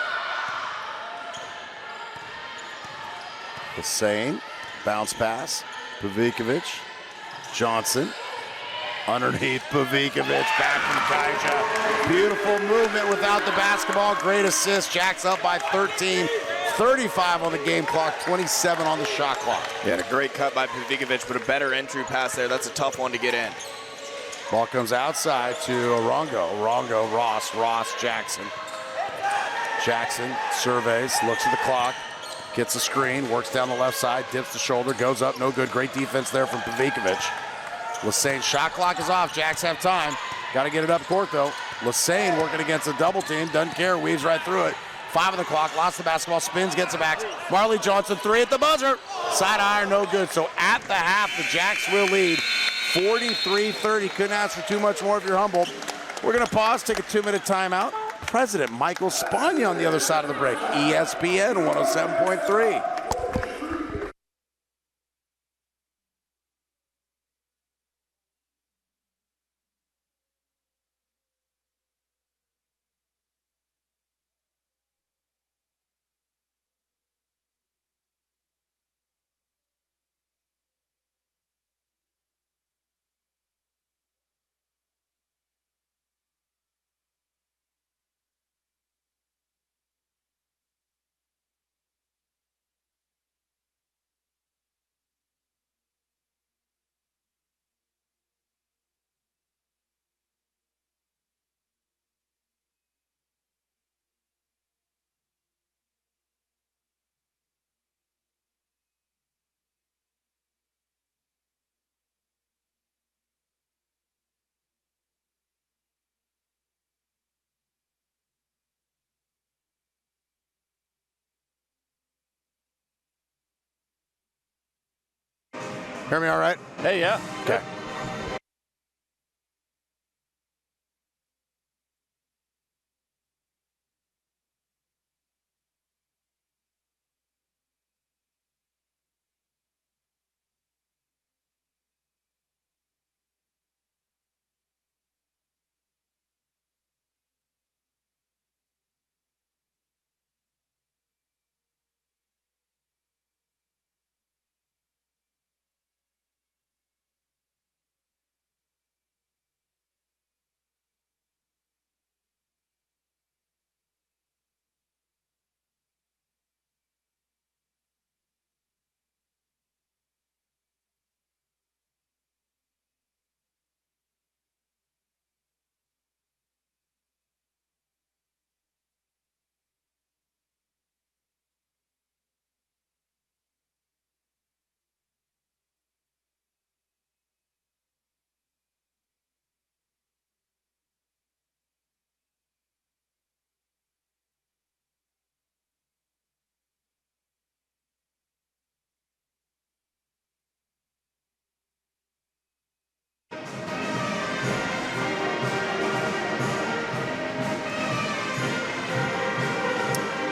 Lassane, bounce pass. Pavikovic. Johnson. Underneath Pavikovic, back from Kaiser. Beautiful movement without the basketball. Great assist. Jacks up by 13. 35 on the game clock, 27 on the shot clock. Yeah, a great cut by Pavikovic, but a better entry pass there. That's a tough one to get in. Ball comes outside to Arango. Arango, Ross, Jackson. Jackson surveys, looks at the clock, gets a screen, works down the left side, dips the shoulder, goes up, no good. Great defense there from Pavikovic. Lassane, shot clock is off. Jacks have time. Got to get it up court, though. Lassane working against a double team. Doesn't care. Weaves right through it. 5 on the clock. Lost the basketball. Spins, gets it back. Marley Johnson, 3 at the buzzer. Side iron, no good. So at the half, the Jacks will lead 43-30. Couldn't ask for too much more if you're humble. We're going to pause, take a 2-minute timeout. President Michael Spagna on the other side of the break. ESPN 107.3. Hear me all right? Hey, yeah. Okay.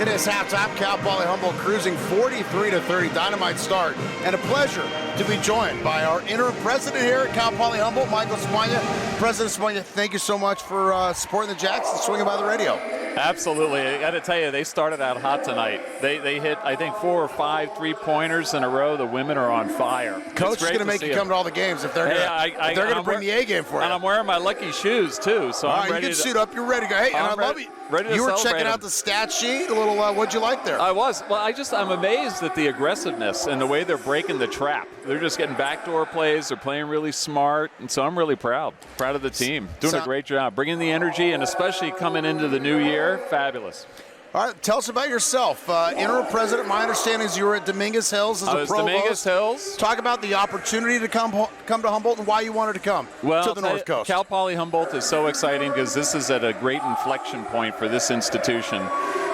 It is halftime. Cal Poly Humboldt cruising 43-30. Dynamite start. And a pleasure to be joined by our interim president here at Cal Poly Humboldt, Michael Spagna. President Spagna, thank you so much for supporting the Jacks and swinging by the radio. Absolutely. I got to tell you, they started out hot tonight. They hit, I think, 4 or 5 3-pointers in a row. The women are on fire. Coach is going to make you come to all the games if they're going to bring the A game for you. And I'm wearing my lucky shoes, too. So I'm ready you can suit up. You're ready to go. Hey, and I love you. You were checking out the stat sheet. A little, what'd you like there? I was. Well, I'm amazed at the aggressiveness and the way they're breaking the trap. They're just getting backdoor plays. They're playing really smart. And so I'm really proud of the team. Doing a great job. Bringing the energy, and especially coming into the new year. Fabulous. All right, tell us about yourself. Interim president, my understanding is you were at Dominguez Hills as a provost. Dominguez Hills. Talk about the opportunity to come to Humboldt and why you wanted to come to the North Coast. Cal Poly Humboldt is so exciting because this is at a great inflection point for this institution.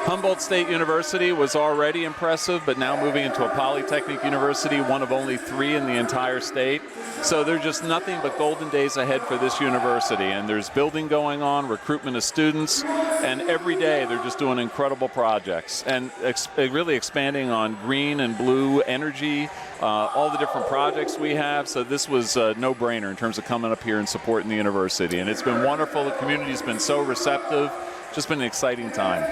Humboldt State University was already impressive, but now moving into a polytechnic university, one of only 3 in the entire state. So there's just nothing but golden days ahead for this university. And there's building going on, recruitment of students, and every day they're just doing incredible projects and really expanding on green and blue energy, all the different projects we have. So this was a no-brainer in terms of coming up here and supporting the university. And it's been wonderful. The community's been so receptive. Just been an exciting time.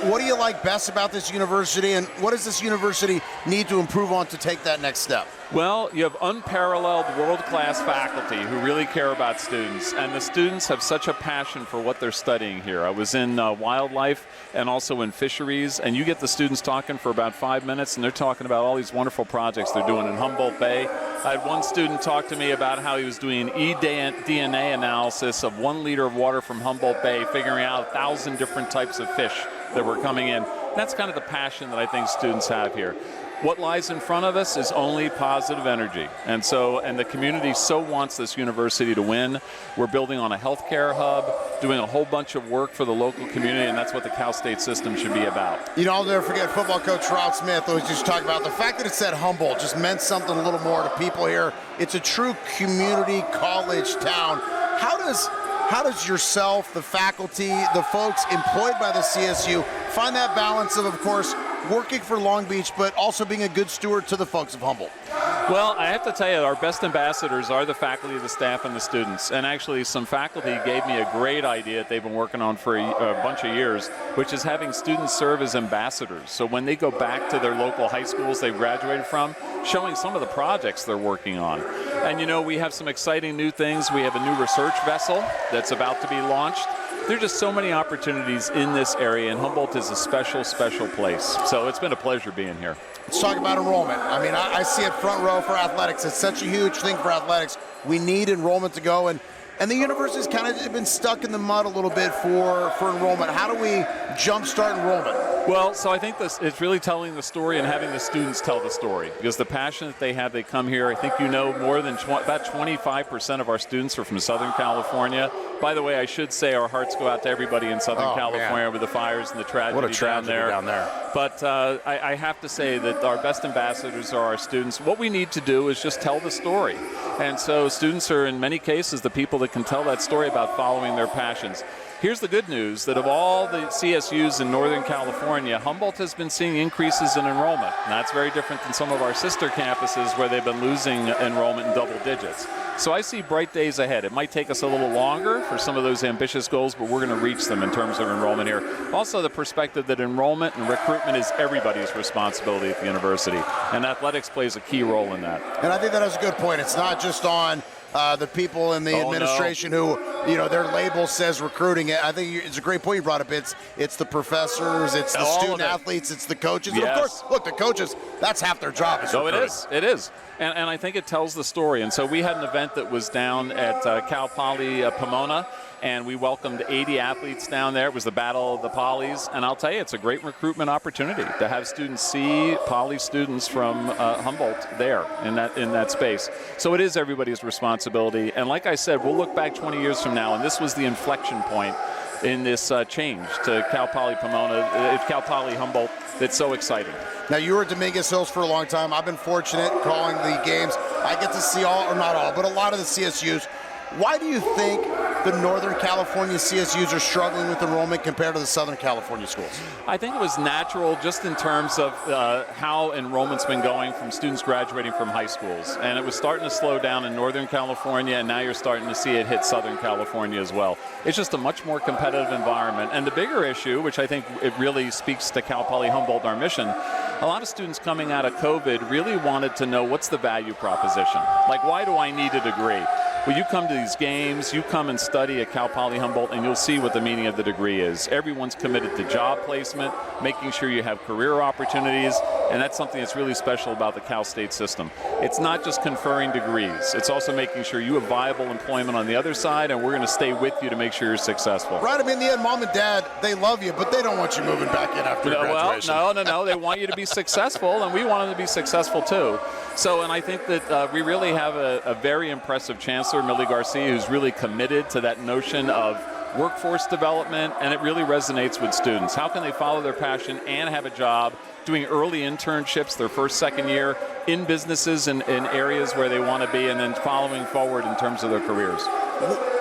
What do you like best about this university, and what does this university need to improve on to take that next step? Well, you have unparalleled world-class faculty who really care about students, and the students have such a passion for what they're studying here. I was in wildlife and also in fisheries, and you get the students talking for about 5 minutes, and they're talking about all these wonderful projects they're doing in Humboldt Bay. I had one student talk to me about how he was doing eDNA analysis of 1 liter of water from Humboldt Bay, figuring out 1,000 different types of fish that were coming in. That's kind of the passion that I think students have here. What lies in front of us is only positive energy. And the community so wants this university to win. We're building on a healthcare hub, doing a whole bunch of work for the local community, and that's what the Cal State system should be about. You know, I'll never forget football coach Ralph Smith always just talking about the fact that it said Humboldt just meant something a little more to people here. It's a true community college town. How does yourself, the faculty, the folks employed by the CSU find that balance of course, working for Long Beach, but also being a good steward to the folks of Humboldt? Well, I have to tell you, our best ambassadors are the faculty, the staff, and the students. And actually, some faculty gave me a great idea that they've been working on for a bunch of years, which is having students serve as ambassadors. So when they go back to their local high schools they graduated from, showing some of the projects they're working on. And you know, we have some exciting new things. We have a new research vessel that's about to be launched. There are just so many opportunities in this area, and Humboldt is a special, special place. So it's been a pleasure being here. Let's talk about enrollment. I mean, I see it front row for athletics. It's such a huge thing for athletics. We need enrollment to go. And and the university's kind of been stuck in the mud a little bit for enrollment. How do we jumpstart enrollment? Well, so I think it's really telling the story and having the students tell the story, because the passion that they have, they come here. I think more than about 25% of our students are from Southern California. By the way, I should say our hearts go out to everybody in Southern California with the fires and the tragedy, what a tragedy down there. But I have to say that our best ambassadors are our students. What we need to do is just tell the story. And so students are, in many cases, the people that can tell that story about following their passions. Here's the good news, that of all the CSUs in Northern California, Humboldt has been seeing increases in enrollment. And that's very different than some of our sister campuses where they've been losing enrollment in double digits. So I see bright days ahead. It might take us a little longer for some of those ambitious goals, but we're going to reach them in terms of enrollment here. Also, the perspective that enrollment and recruitment is everybody's responsibility at the university, and athletics plays a key role in that. And I think that is a good point. It's not just on the people in the administration who, their label says recruiting. I think it's a great point you brought up. It's the professors, it's the student athletes, it's the coaches. Yes. And of course, look, the coaches, that's half their job. So it is. And I think it tells the story. And so we had an event that was down at Cal Poly Pomona, and we welcomed 80 athletes down there. It was the Battle of the Polys. And I'll tell you, it's a great recruitment opportunity to have students see Poly students from Humboldt there in that space. So it is everybody's responsibility. And like I said, we'll look back 20 years from now, and this was the inflection point in this change to Cal Poly Pomona, Cal Poly Humboldt. That's so exciting. Now, you were at Dominguez Hills for a long time. I've been fortunate calling the games. I get to see all, or not all, but a lot of the CSUs. Why do you think the Northern California CSUs are struggling with enrollment compared to the Southern California schools? I think it was natural just in terms of how enrollment's been going from students graduating from high schools. And it was starting to slow down in Northern California, and now you're starting to see it hit Southern California as well. It's just a much more competitive environment. And the bigger issue, which I think it really speaks to Cal Poly Humboldt, our mission, a lot of students coming out of COVID really wanted to know, what's the value proposition? Like, why do I need a degree? Well, you come to these games, you come and study at Cal Poly Humboldt, and you'll see what the meaning of the degree is. Everyone's committed to job placement, making sure you have career opportunities, and that's something that's really special about the Cal State system. It's not just conferring degrees. It's also making sure you have viable employment on the other side, and we're going to stay with you to make sure you're successful. Right, I mean, in the end, mom and dad, they love you, but they don't want you moving back in after graduation. Well, no. They want you to be successful, and we want them to be successful too. So, and I think that we really have a very impressive chancellor, Millie Garcia, who's really committed to that notion of workforce development, and it really resonates with students. How can they follow their passion and have a job, doing early internships their first, second year in businesses and in areas where they want to be, and then following forward in terms of their careers.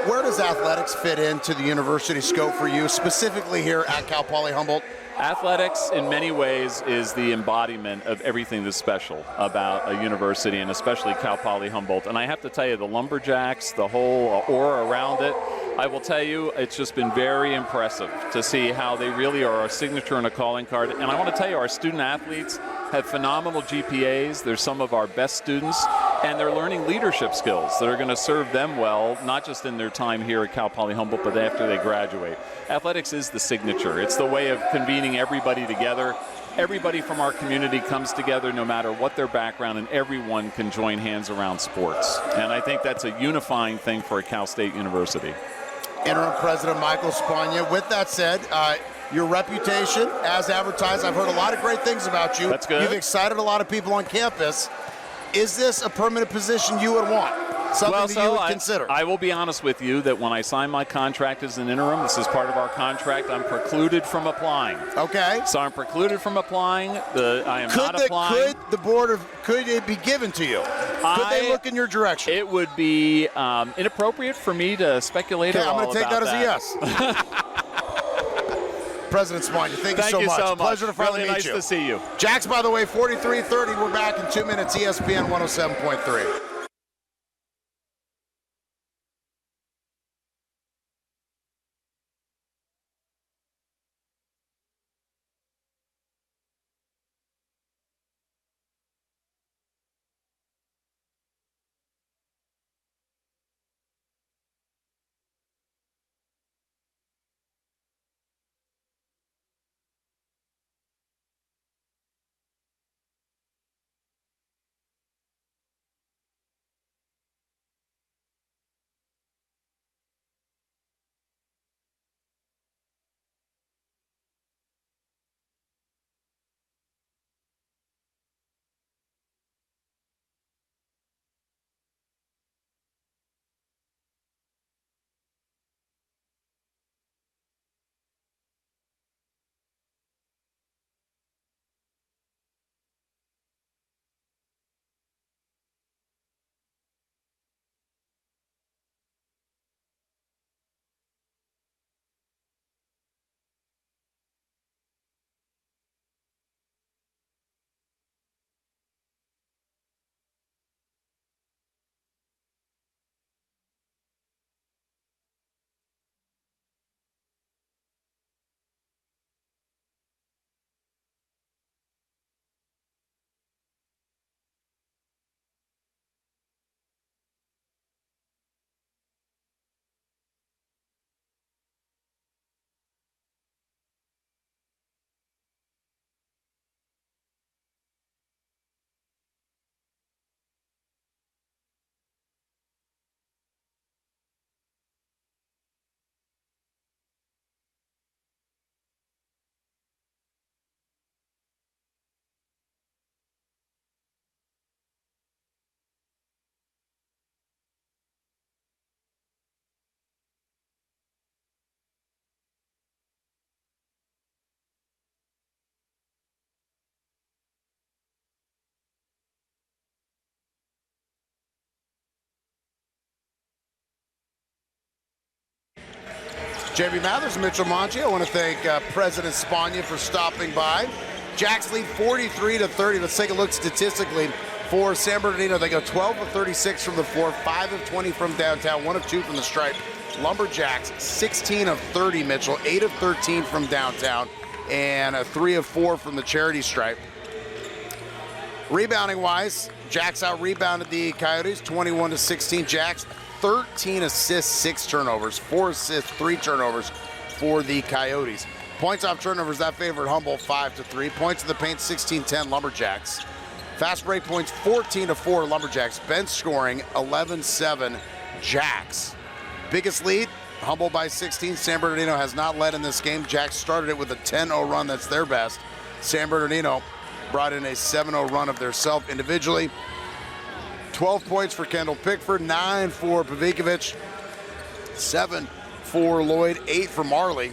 Where does athletics fit into the university scope for you, specifically here at Cal Poly Humboldt? Athletics, in many ways, is the embodiment of everything that's special about a university, and especially Cal Poly Humboldt. And I have to tell you, the Lumberjacks, the whole aura around it, I will tell you, it's just been very impressive to see how they really are a signature and a calling card. And I want to tell you, our student athletes have phenomenal GPAs. They're some of our best students, and they're learning leadership skills that are going to serve them well, not just in their time here at Cal Poly Humboldt, but after they graduate. Athletics is the signature. It's the way of convening everybody together. Everybody from our community comes together no matter what their background, and everyone can join hands around sports. And I think that's a unifying thing for a Cal State University. Interim President Michael Spagna. With that said, your reputation as advertised, I've heard a lot of great things about you. That's good. You've excited a lot of people on campus. Is this a permanent position you would want? Something that you would consider? I will be honest with you that when I sign my contract as an interim, this is part of our contract, I'm precluded from applying. Okay. So I'm precluded from applying. I am not applying. Could it be given to you? Could they look in your direction? It would be inappropriate for me to speculate at all about that. I'm going to take that as a yes. President Spagna, thank you so much. Pleasure to finally meet you. Nice to see you. Jacks, by the way, 43-30. We're back in 2 minutes. ESPN 107.3. JB Mathers, Mitchell Monchi. I want to thank President Spagna for stopping by. Jacks lead 43-30. Let's take a look statistically for San Bernardino. They go 12 of 36 from the floor, 5 of 20 from downtown, 1 of 2 from the stripe. Lumberjacks, 16 of 30, Mitchell, 8 of 13 from downtown, and 3 of 4 from the charity stripe. Rebounding-wise, Jacks out-rebounded the Coyotes, 21-16. Jacks, 13 assists, 6 turnovers, 4 assists, 3 turnovers for the Coyotes. Points off turnovers, that favored Humboldt 5-3. Points in the paint, 16-10 Lumberjacks. Fast break points, 14-4 Lumberjacks. Bench scoring, 11-7 Jacks. Biggest lead, Humboldt by 16. San Bernardino has not led in this game. Jacks started it with a 10-0 run, that's their best. San Bernardino brought in a 7-0 run of their self individually. 12 points for Kendall Pickford, 9 for Pavikovic, 7 for Lloyd, 8 for Marley.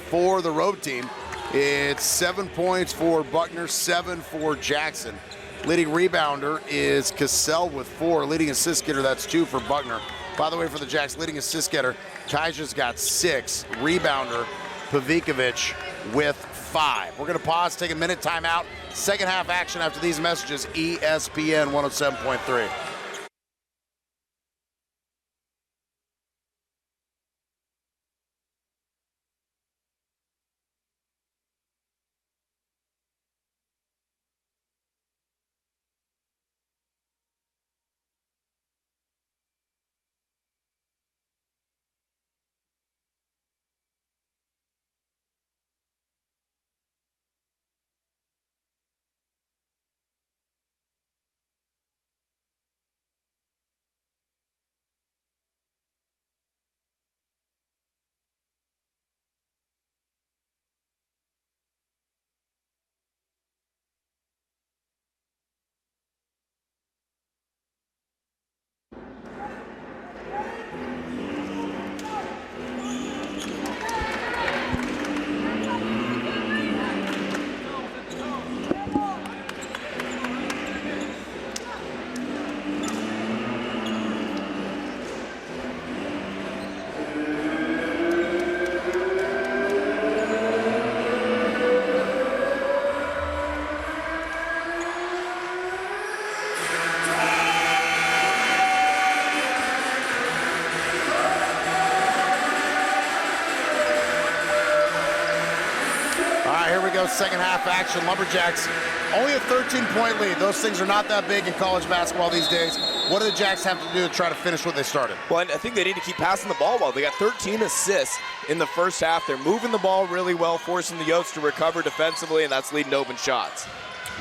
For the road team, it's 7 points for Buckner, 7 for Jackson. Leading rebounder is Cassell with 4. Leading assist getter, that's 2 for Buckner. By the way, for the Jacks, leading assist getter, Kaja's got 6. Rebounder, Pavikovic with 5. We're going to pause, take a minute timeout. Second half action after these messages, ESPN 107.3. Second half action. Lumberjacks only a 13-point lead. Those things are not that big in college basketball these days. What do the Jacks have to do to try to finish what they started? Well, I think they need to keep passing the ball well. They got 13 assists in the first half. They're moving the ball really well, forcing the Yotes to recover defensively, and that's leading to open shots.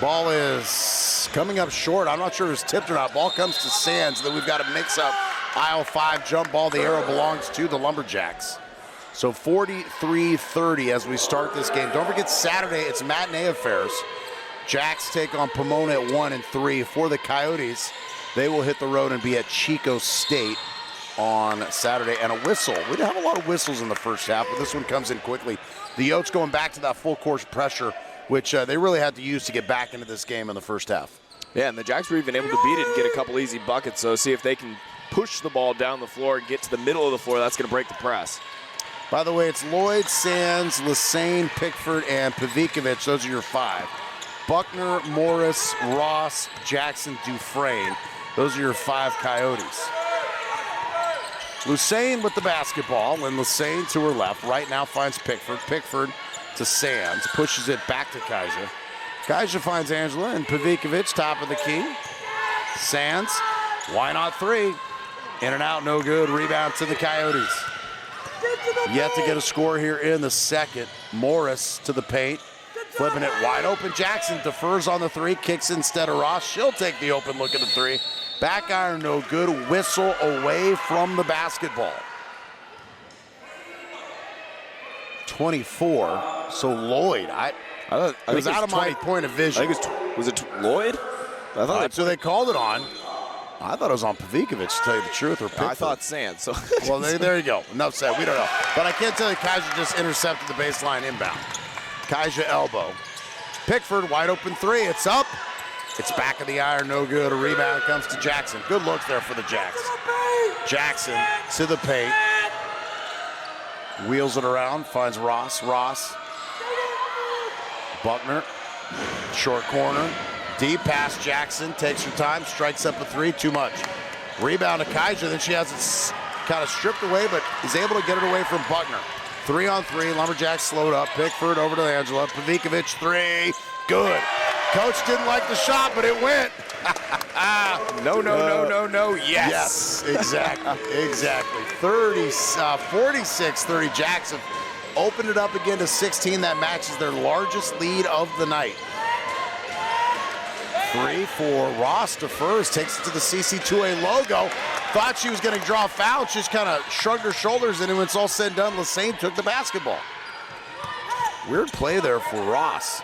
Ball is coming up short. I'm not sure if it's tipped or not. Ball comes to Sands. Then we've got a mix-up aisle 5 jump ball. The arrow belongs to the Lumberjacks. So 43-30 as we start this game. Don't forget Saturday, it's matinee affairs. Jacks take on Pomona at 1 and 3. For the Coyotes, they will hit the road and be at Chico State on Saturday. And a whistle. We didn't have a lot of whistles in the first half, but this one comes in quickly. The Yotes going back to that full course pressure, which they really had to use to get back into this game in the first half. Yeah, and the Jacks were even able to beat it and get a couple easy buckets. So see if they can push the ball down the floor and get to the middle of the floor. That's going to break the press. By the way, it's Lloyd, Sands, Lassane, Pickford, and Pavikovic. Those are your 5. Buckner, Morris, Ross, Jackson, Dufresne. Those are your 5 Coyotes. Lassane with the basketball, and Lassane to her left. Right now finds Pickford. Pickford to Sands. Pushes it back to Kaja. Kaja finds Angela, and Pavikovic, top of the key. Sands, why not 3? In and out, no good. Rebound to the Coyotes. Yet to get a score here in the second. Morris to the paint, flipping it wide open. Jackson defers on the 3, kicks instead of Ross. She'll take the open look at the 3. Back iron, no good. Whistle away from the basketball. 24. So Lloyd, I was out of my point of vision. I think was it Lloyd? I thought so they called it on. I thought it was on Pavikovic, to tell you the truth, or Pickford. I thought Sands. So well, there you go. Enough said. We don't know. But I can't tell you, Kaja just intercepted the baseline inbound. Kaja elbow. Pickford, wide open 3. It's up. It's back of the iron, no good. A rebound comes to Jackson. Good looks there for the Jacks. Jackson to the paint. Wheels it around, finds Ross. Buckner, short corner. Deep pass, Jackson takes her time, strikes up a three, too much. Rebound to Kaiser, then she has it kind of stripped away, but is able to get it away from Buckner. 3-on-3, Lumberjacks slowed up. Pickford over to Angela. Pavikovic, three, good. Coach didn't like the shot, but it went. No, Yes, exactly. 46-30, Jackson opened it up again to 16. That matches their largest lead of the night. 3 for Ross to first, takes it to the CC2A logo. Thought she was going to draw a foul, she just kind of shrugged her shoulders, and when it's all said and done, Lassane took the basketball. Weird play there for Ross.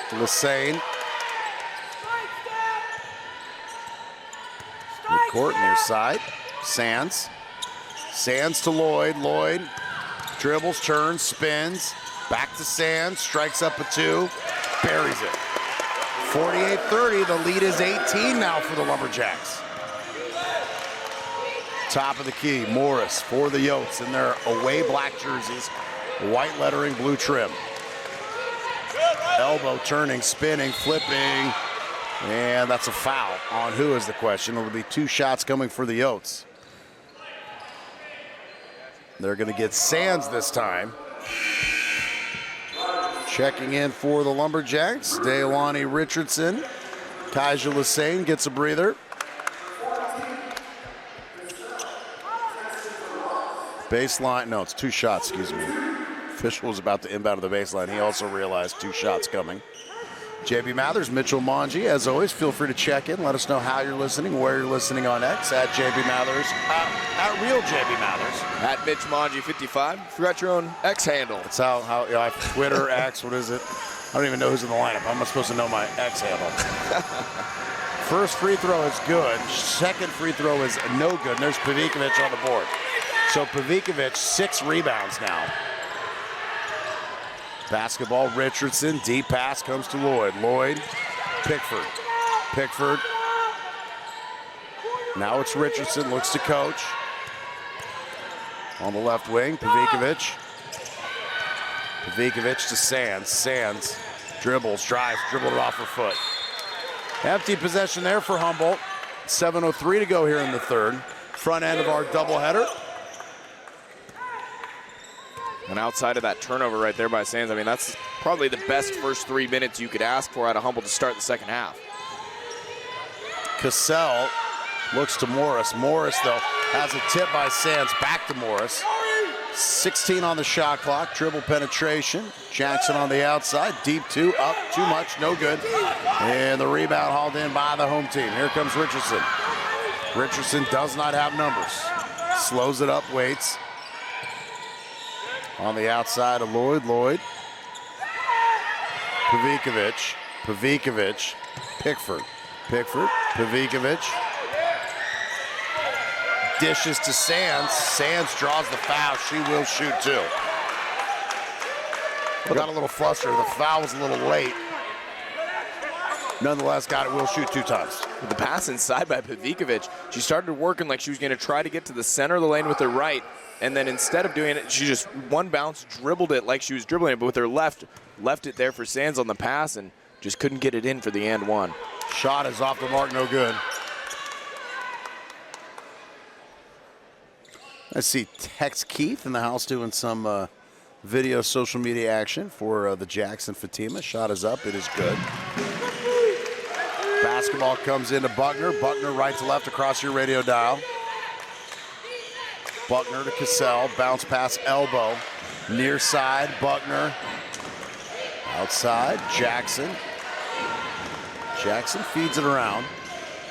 Lassane. Court near side. Sands to Lloyd. Lloyd dribbles, turns, spins. Back to Sands, strikes up a two, buries it. 48-30, the lead is 18 now for the Lumberjacks. Top of the key, Morris for the Yotes in their away black jerseys, white lettering, blue trim. Elbow turning, spinning, flipping, and that's a foul. On who is the question? It'll be 2 shots coming for the Yotes. They're going to get Sands this time. Checking in for the Lumberjacks, Deilani Richardson. Kaiser Lassane gets a breather. Baseline, no, it's 2 shots, excuse me. Official was about to inbound to the baseline. He also realized 2 shots coming. JB Mathers, Mitchell Mongi, as always, feel free to check in. Let us know how you're listening, where you're listening on X, at JB Mathers, at real JB Mathers. At Mitch Mongi 55. Forgot your own X handle. That's how you know, I have Twitter, X, what is it? I don't even know who's in the lineup. How am I supposed to know my X handle? First free throw is good. Second free throw is no good. And there's Pavikovic on the board. So Pavikovic, 6 rebounds now. Basketball, Richardson, deep pass comes to Lloyd. Lloyd, Pickford. Now it's Richardson, looks to coach. On the left wing, Pavikovic to Sands. Sands dribbles, drives, dribbled it off her foot. Empty possession there for Humboldt. 7:03 to go here in the third. Front end of our doubleheader. And outside of that turnover right there by Sands, I mean, that's probably the best first 3 minutes you could ask for out of Humboldt to start the second half. Cassell looks to Morris. Morris, though, has a tip by Sands. Back to Morris. 16 on the shot clock. Dribble penetration. Jackson on the outside. Deep 2, up, too much, no good. And the rebound hauled in by the home team. Here comes Richardson. Richardson does not have numbers. Slows it up, waits. On the outside of Lloyd. Pavikovic. Pickford. Pavikovic. Dishes to Sands. Sands draws the foul. She will shoot 2. Got a little flustered. The foul was a little late. Nonetheless, got it. Will shoot 2 times. With the pass inside by Pavikovic, she started working like she was going to try to get to the center of the lane with her right. And then instead of doing it, she just one bounce dribbled it like she was dribbling it, but with her left it there for Sands on the pass and just couldn't get it in for the and one. Shot is off the mark, no good. I see Tex Keith in the house doing some video social media action for the Jackson Fatima. Shot is up, it is good. Basketball comes into Buckner. Buckner right to left across your radio dial. Buckner to Cassell, bounce pass elbow. Near side, Buckner. Outside, Jackson. Jackson feeds it around.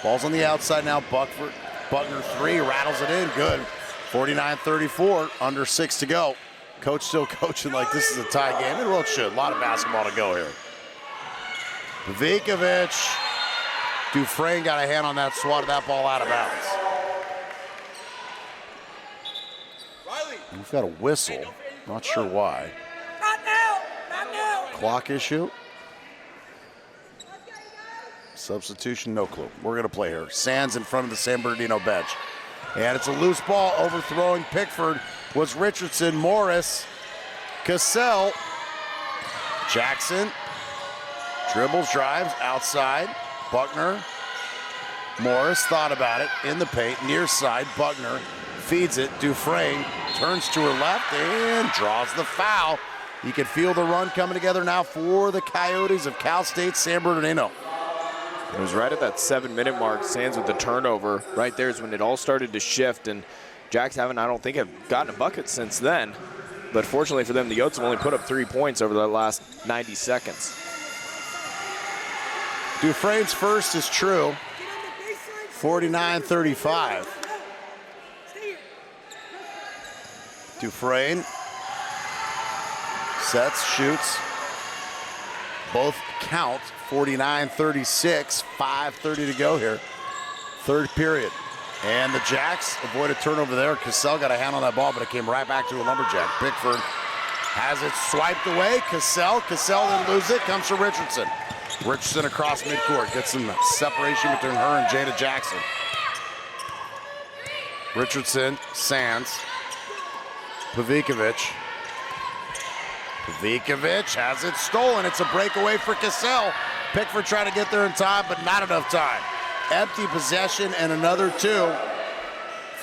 Ball's on the outside now, Buckner 3, rattles it in, good. 49-34, under 6 to go. Coach still coaching like this is a tie game, and well it should. A lot of basketball to go here. Pavikovic. Dufresne got a hand on that, swatted that ball out of bounds. We've got a whistle, not sure why. Not now! Clock issue. Substitution, no clue. We're going to play here. Sands in front of the San Bernardino bench. And it's a loose ball, overthrowing Pickford. was Richardson, Morris, Cassell, Jackson, dribbles, drives, outside, Buckner, Morris thought about it, in the paint, near side, Buckner feeds it, Dufresne turns to her left and draws the foul. You can feel the run coming together now for the Coyotes of Cal State San Bernardino. It was right at that 7-minute mark, Sands with the turnover. Right there is when it all started to shift, and Jacks haven't, I don't think, have gotten a bucket since then. But fortunately for them, the Yotes have only put up 3 points over the last 90 seconds. Dufresne's first is true, 49-35. Dufresne sets, shoots, both count, 49-36, 5:30 to go here, third period. And the Jacks avoid a turnover there. Cassell got a hand on that ball, but it came right back to a Lumberjack. Pickford has it swiped away. Cassell didn't lose it, comes to Richardson. Richardson across midcourt, gets some separation between her and Jada Jackson. Richardson, Sands, Pavicevic has it stolen. It's a breakaway for Cassell. Pickford trying to get there in time, but not enough time. Empty possession and another two.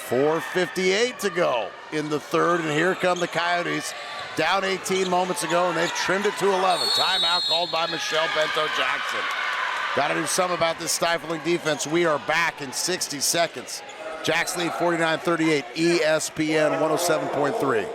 4:58 to go in the third, and here come the Coyotes. Down 18 moments ago, and they've trimmed it to 11. Timeout called by Michelle Bento-Jackson. Got to do something about this stifling defense. We are back in 60 seconds. Jacks lead 49-38, ESPN 107.3.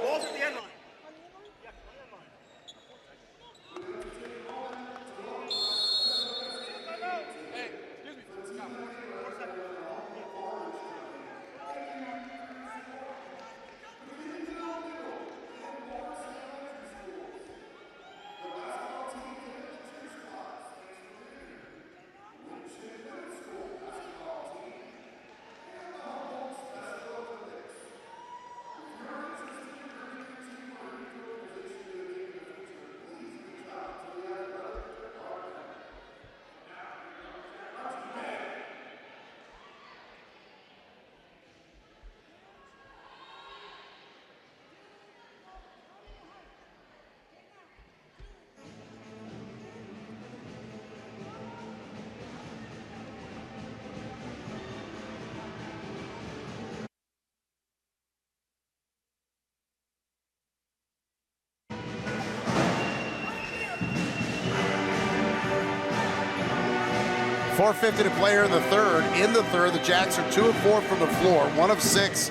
.450 to play here in the third. In the third, the Jacks are 2 of 4 from the floor, 1 of 6.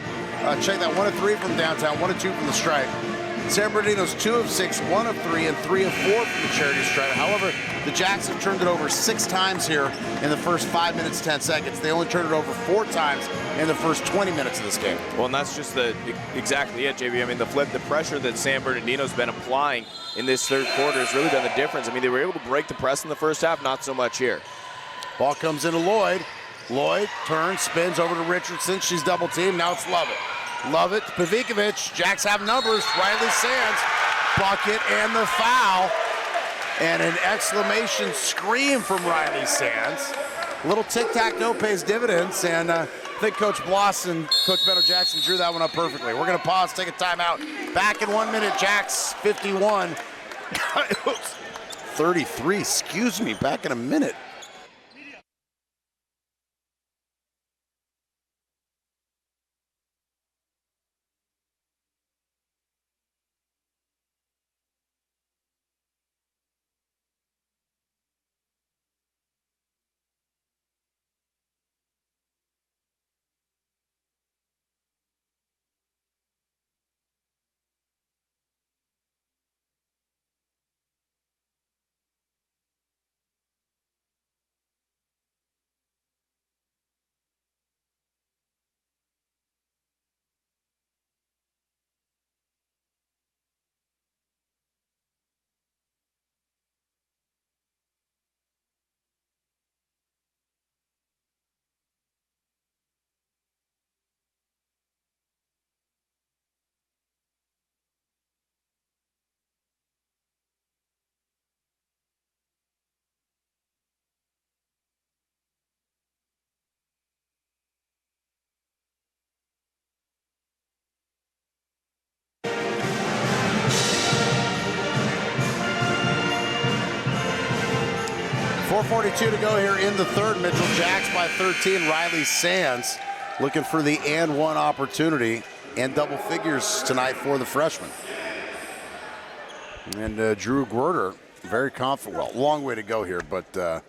Check that, 1 of 3 from downtown, 1 of 2 from the stripe. San Bernardino's 2 of 6, 1 of 3, and 3 of 4 from the charity stripe. However, the Jacks have turned it over 6 times here in the first 5 minutes, 10 seconds. They only turned it over 4 times in the first 20 minutes of this game. Well, and that's just exactly it, JB. I mean, the pressure that San Bernardino's been applying in this third quarter has really been the difference. I mean, they were able to break the press in the first half, not so much here. Ball comes into Lloyd. Lloyd turns, spins over to Richardson. She's double teamed. Now it's Lovett. Lovett, Pavicevic. Jacks have numbers. Riley Sands, bucket and the foul. And an exclamation scream from Riley Sands. A little tic-tac-toe pays dividends, and I think Coach Bloss and Coach Bento-Jackson drew that one up perfectly. We're going to pause, take a timeout. Back in 1 minute, Jacks 51. 33, excuse me, back in a minute. 4:42 to go here in the third. Mitchell Jacks by 13. Riley Sands looking for the and one opportunity and double figures tonight for the freshman. And Drew Gwerder, very confident. Well, long way to go here, but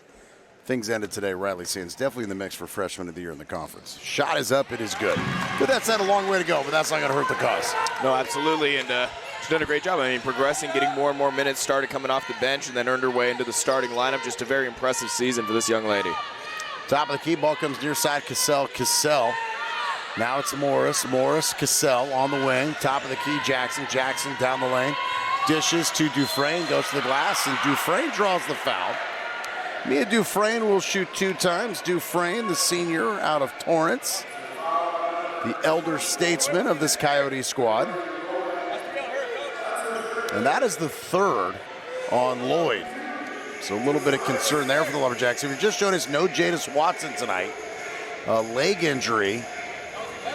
things ended today. Riley Sands definitely in the mix for freshman of the year in the conference. Shot is up, it is good. But that's not a long way to go, but that's not going to hurt the cause. No, absolutely, and she's done a great job. I mean, progressing, getting more and more minutes, started coming off the bench, and then earned her way into the starting lineup. Just a very impressive season for this young lady. Top of the key, ball comes near side, Cassell. Now it's Morris, Cassell on the wing. Top of the key, Jackson down the lane. Dishes to Dufresne, goes to the glass, and Dufresne draws the foul. Mia Dufresne will shoot 2 times. Dufresne, the senior out of Torrance, the elder statesman of this Coyote squad. And that is the third on Lloyd. So a little bit of concern there for the Lumberjacks. If you're just showing us, no Jadis Watson tonight. A leg injury.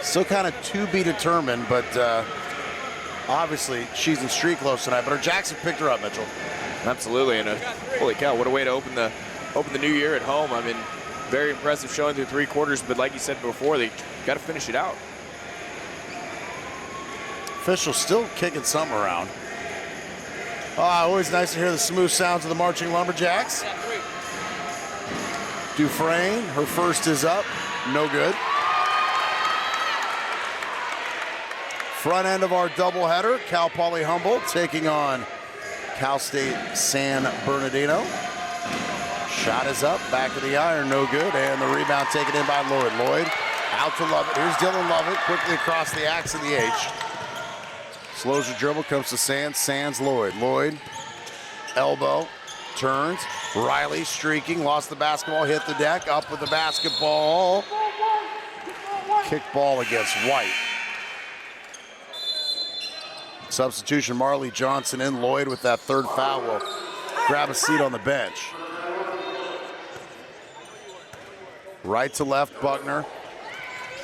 Still kind of to be determined, but obviously she's in street close tonight. But her Jackson picked her up, Mitchell. Absolutely, and holy cow, what a way to open the new year at home. I mean, very impressive showing through 3 quarters, but like you said before, they got to finish it out. Officials still kicking something around. Always nice to hear the smooth sounds of the marching Lumberjacks. Dufresne, her first is up, no good. Front end of our doubleheader, Cal Poly Humboldt taking on Cal State San Bernardino. Shot is up, back of the iron, no good, and the rebound taken in by Lloyd. Lloyd out to Lovett. Here's Dylan Lovett, quickly across the axe and the H. Slows her dribble, comes to Sands. Sands, Lloyd. Lloyd, elbow, turns. Riley streaking, lost the basketball, hit the deck, up with the basketball. Kick ball against White. Substitution, Marley Johnson in. Lloyd with that third foul will grab a seat on the bench. Right to left, Buckner.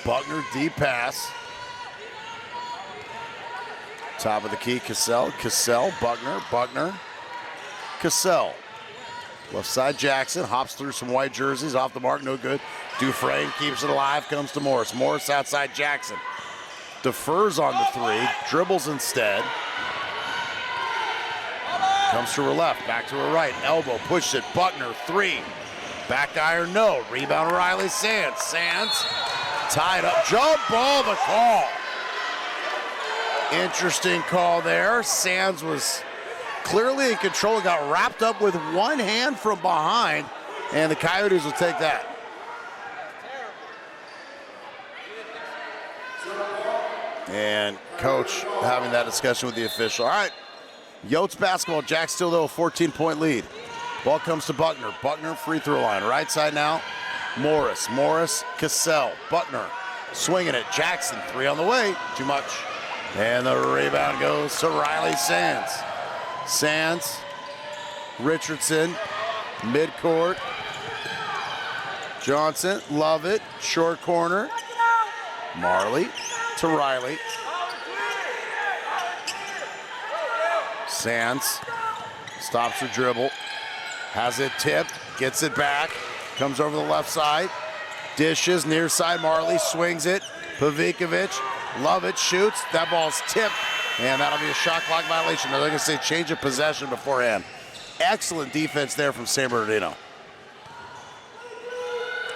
Buckner, deep pass. Top of the key, Cassell, Buckner, Cassell. Left side, Jackson, hops through some white jerseys, off the mark, no good. Dufresne keeps it alive, comes to Morris. Morris outside Jackson. Defers on the 3, dribbles instead. Comes to her left, back to her right, elbow, pushed it, Buckner, 3. Back iron, no. Rebound, Riley Sands. Sands, tied up, jump ball, the call. Interesting call there. Sands was clearly in control, got wrapped up with one hand from behind, and the Coyotes will take that. And coach having that discussion with the official. All right, Yotes basketball. Jack still though a 14-point lead. Ball comes to Buckner. Buckner free throw line. Right side now. Morris, Cassell, Buckner swinging it. Jackson, 3 on the way. Too much. And the rebound goes to Riley Sands. Sands, Richardson, midcourt. Johnson, Lovett, short corner. Marley to Riley. Sands stops her dribble. Has it tipped, gets it back, comes over the left side, dishes, near side, Marley swings it, Pavikovic, Lovett shoots, that ball's tipped, and that'll be a shot clock violation. They're gonna say change of possession beforehand. Excellent defense there from San Bernardino.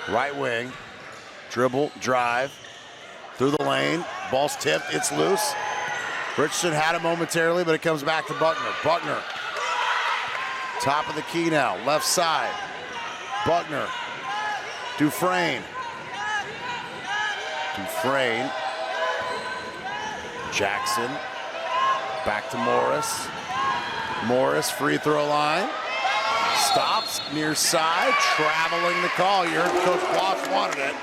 Right wing, dribble, drive, through the lane, ball's tipped, it's loose. Richardson had it momentarily, but it comes back to Buckner. Buckner. Top of the key now, left side. Buckner, Dufresne. Jackson, back to Morris. Morris, free throw line. Stops, near side, traveling the call. You heard Coach Bloss wanted it,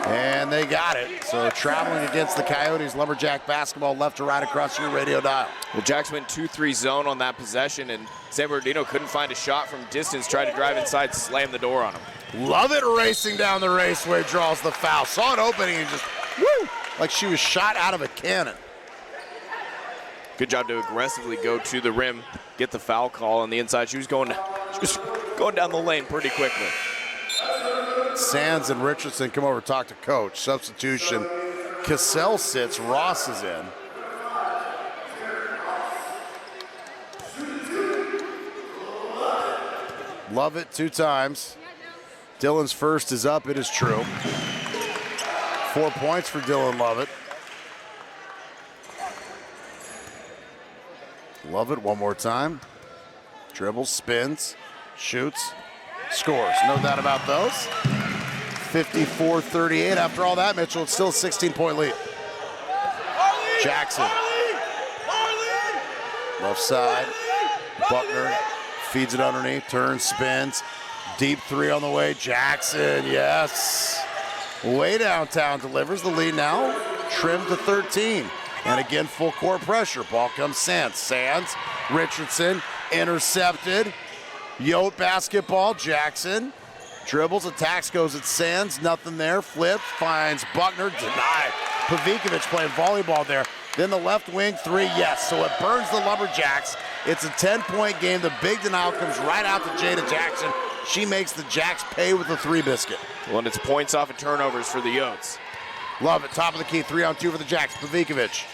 and they got it. So traveling against the Coyotes, Lumberjack basketball left to right across your radio dial. Well, Jacks went 2-3 zone on that possession, and San Bernardino couldn't find a shot from distance, tried to drive inside, slam the door on him. Love it racing down the raceway, draws the foul. Saw it opening and just, woo, like she was shot out of a cannon. Good job to aggressively go to the rim, get the foul call on the inside. She was going just going down the lane pretty quickly. Sands and Richardson come over to talk to coach. Substitution. Cassell sits. Ross is in. Lovett 2 times. Dylan's first is up. It is true. 4 points for Dylan Lovett. Lovett one more time. Dribbles, spins, shoots, scores. No doubt about those. 54-38. After all that, Mitchell, it's still a 16-point lead. Jackson. Left side. Buckner feeds it underneath, turns, spins. Deep 3 on the way. Jackson, yes. Way downtown, delivers the lead now. Trimmed to 13. And again, full court pressure. Ball comes Sands. Sands, Richardson, intercepted. Yote basketball, Jackson. Dribbles, attacks, goes at Sands. Nothing there. Flips, finds Buckner, denied. Pavikovic playing volleyball there. Then the left wing 3, yes. So it burns the Lumberjacks. It's a 10-point game. The big denial comes right out to Jada Jackson. She makes the Jacks pay with the 3 biscuit. Well, and it's points off of turnovers for the Yotes. Love it. Top of the key. 3-on-2 for the Jacks. Pavikovic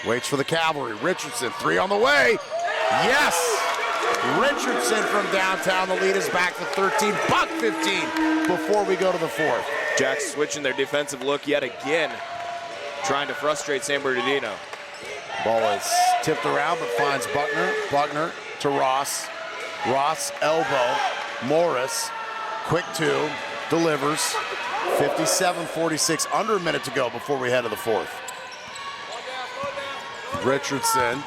waits for the Cavalry. Richardson, 3 on the way. Yes! Richardson from downtown. The lead is back to 13. Buck 15 before we go to the 4th. Jacks switching their defensive look yet again, trying to frustrate San Bernardino. Ball is tipped around but finds Buckner. Buckner to Ross. Ross, elbow. Morris, quick 2, delivers. 57-46, under a minute to go before we head to the 4th. Richardson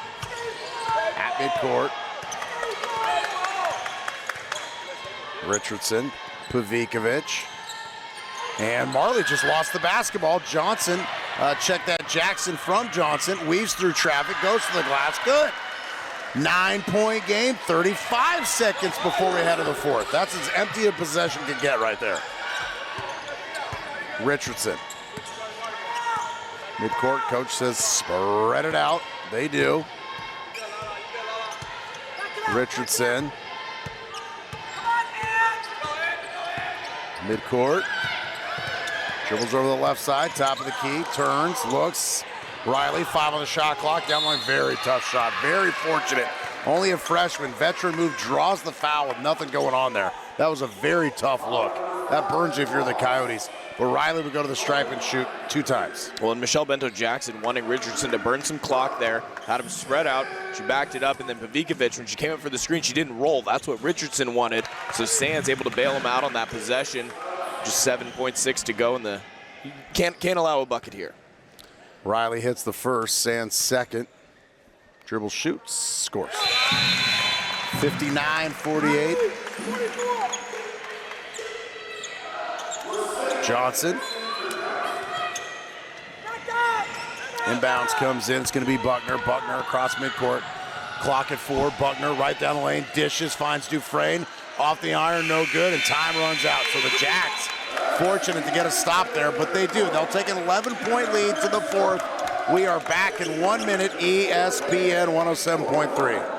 at midcourt. Richardson, Pavikovic. And Marley just lost the basketball. Johnson, check that, Jackson from Johnson, weaves through traffic, goes to the glass, good. 9-point game, 35 seconds before we head to the 4th. That's as empty a possession could get right there. Richardson. Midcourt, coach says spread it out. They do. Richardson. Midcourt. Dribbles over the left side, top of the key, turns, looks. Riley, 5 on the shot clock, down line, very tough shot, very fortunate. Only a freshman, veteran move, draws the foul with nothing going on there. That was a very tough look. That burns you if you're the Coyotes. But Riley would go to the stripe and shoot 2 times. Well, and Michelle Bento-Jackson wanting Richardson to burn some clock there, had him spread out. She backed it up, and then Pavikovic, when she came up for the screen, she didn't roll. That's what Richardson wanted. So Sands able to bail him out on that possession. Just 7.6 to go, and the can't allow a bucket here. Riley hits the first, Sands second. Dribble, shoots, scores. 59-48. Johnson. Inbounds comes in. It's going to be Buckner. Buckner across midcourt. Clock at 4. Buckner right down the lane. Dishes, finds Dufresne. Off the iron, no good, and time runs out. So the Jacks fortunate to get a stop there, but they do. They'll take an 11-point lead to the 4th. We are back in 1 minute. ESPN 107.3.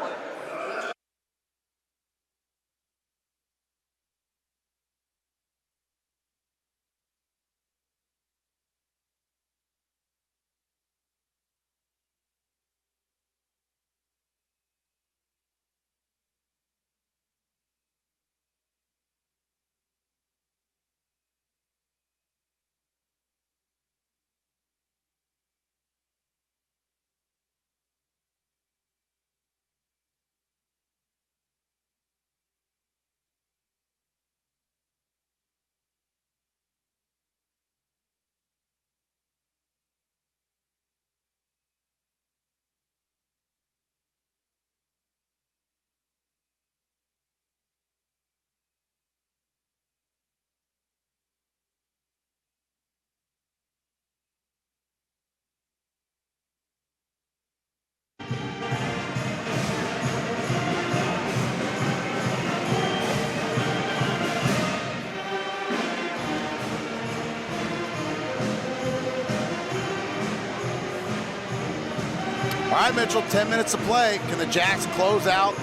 All right, Mitchell, 10 minutes to play. Can the Jacks close out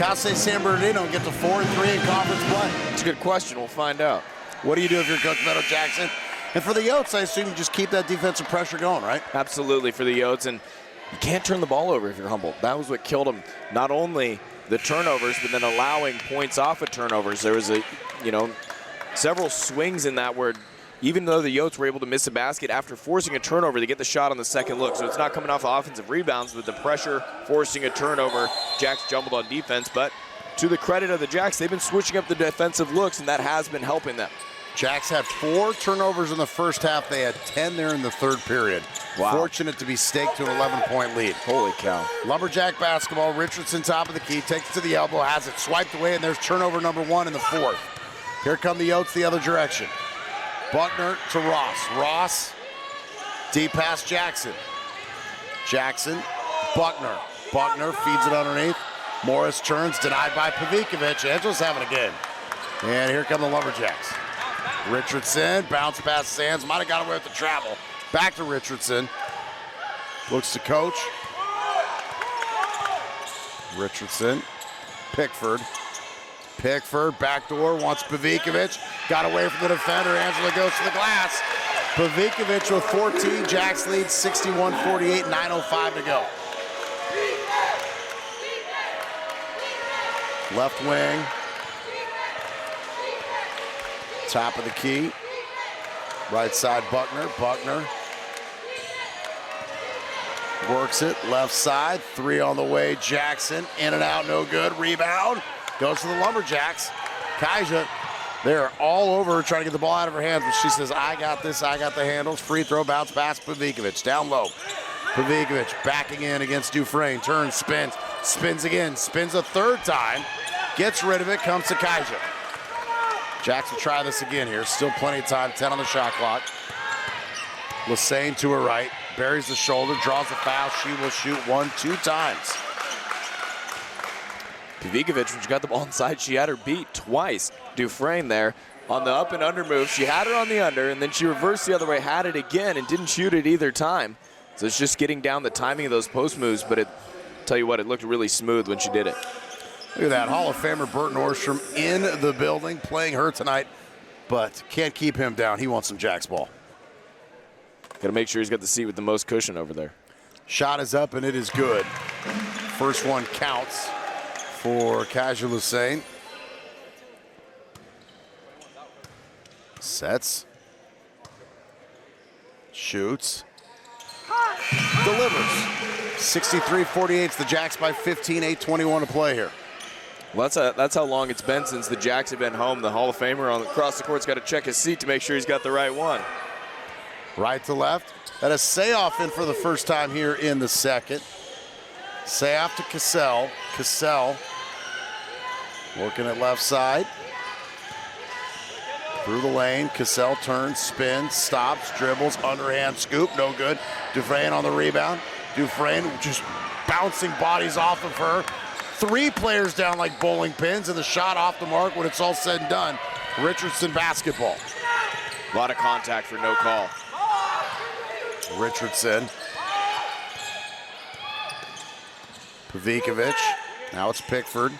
Cal State San Bernardino get to 4-3 in conference play? It's a good question. We'll find out. What do you do if you're Coach Meadow Jackson? And for the Yotes, I assume you just keep that defensive pressure going, right? Absolutely for the Yotes, and you can't turn the ball over if you're Humboldt. That was what killed them. Not only the turnovers, but then allowing points off of turnovers. There was several swings in that where even though the Yotes were able to miss a basket after forcing a turnover, they get the shot on the second look. So it's not coming off offensive rebounds, but the pressure forcing a turnover. Jacks jumbled on defense, but to the credit of the Jacks, they've been switching up the defensive looks, and that has been helping them. Jacks had 4 turnovers in the first half. They had 10 there in the third period. Wow. Fortunate to be staked to an 11-point lead. Holy cow. Lumberjack basketball. Richardson top of the key, takes it to the elbow, has it swiped away, and there's turnover number 1 in the fourth. Here come the Yotes the other direction. Buckner to Ross. Ross, deep pass Jackson. Jackson, Buckner. Buckner feeds it underneath. Morris turns, denied by Pavikovic. Angela's having a game. And here come the Lumberjacks. Richardson, bounce pass Sands, might have got away with the travel. Back to Richardson. Looks to coach. Richardson, Pickford. Pickford, backdoor, wants Pavikovic. Got away from the defender. Angela goes to the glass. Pavikovic with 14. Jacks lead 61-48, 9:05 to go. Left wing. Top of the key. Right side, Buckner. Buckner works it. Left side. 3 on the way. Jackson. In and out. No good. Rebound. Goes to the Lumberjacks. Kaija, they're all over her trying to get the ball out of her hands, but she says, I got this. I got the handles. Free throw, bounce pass. Pavikovic down low. Pavikovic backing in against Dufresne. Turns, spins. Spins again. Spins a third time. Gets rid of it. Comes to Kaija. Jacks will try this again here. Still plenty of time. 10 on the shot clock. Lassane to her right. Buries the shoulder. Draws the foul. She will shoot 1-2 times. Pavikovic, when she got the ball inside, she had her beat twice. Dufresne there on the up and under move. She had her on the under, and then she reversed the other way, had it again, and didn't shoot it either time. So it's just getting down the timing of those post moves, but tell you what, it looked really smooth when she did it. Look at that. Hall of Famer Bert Nordstrom in the building, playing her tonight, but can't keep him down. He wants some Jacks ball. Got to make sure he's got the seat with the most cushion over there. Shot is up, and it is good. First one counts for Kaija Lassane. Sets. Shoots. Delivers. 63-48. It's the Jacks by 15, 8:21 to play here. Well, that's how long it's been since the Jacks have been home. The Hall of Famer across the court's got to check his seat to make sure he's got the right one. Right to left. That is Sayoff in for the first time here in the second. Sayoff to Cassell. Cassell working at left side. Through the lane. Cassell turns, spins, stops, dribbles, underhand scoop. No good. Dufresne on the rebound. Dufresne just bouncing bodies off of her. 3 players down like bowling pins, and the shot off the mark when it's all said and done. Richardson basketball. A lot of contact for no call. Richardson. Pavikovic. Now it's Pickford.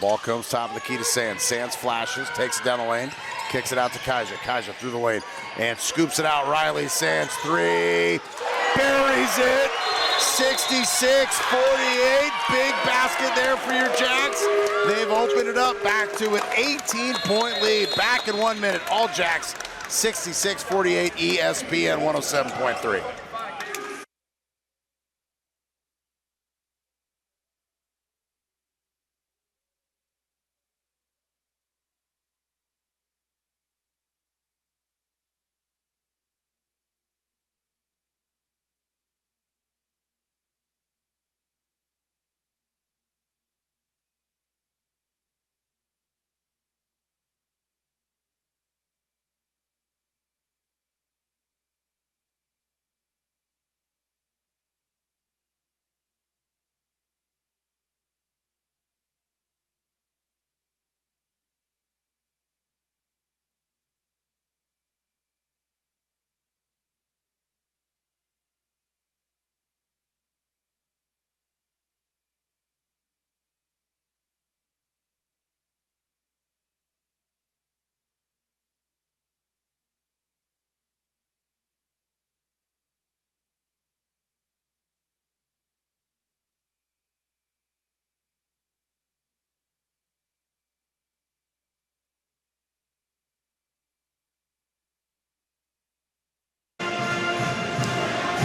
Ball comes top of the key to Sands. Sands flashes, takes it down the lane, kicks it out to Kaija. Kaija through the lane and scoops it out. Riley Sands 3. Buries it. 66-48. Big basket there for your Jacks. They've opened it up back to an 18-point lead. Back in 1 minute. All Jacks 66-48. ESPN 107.3.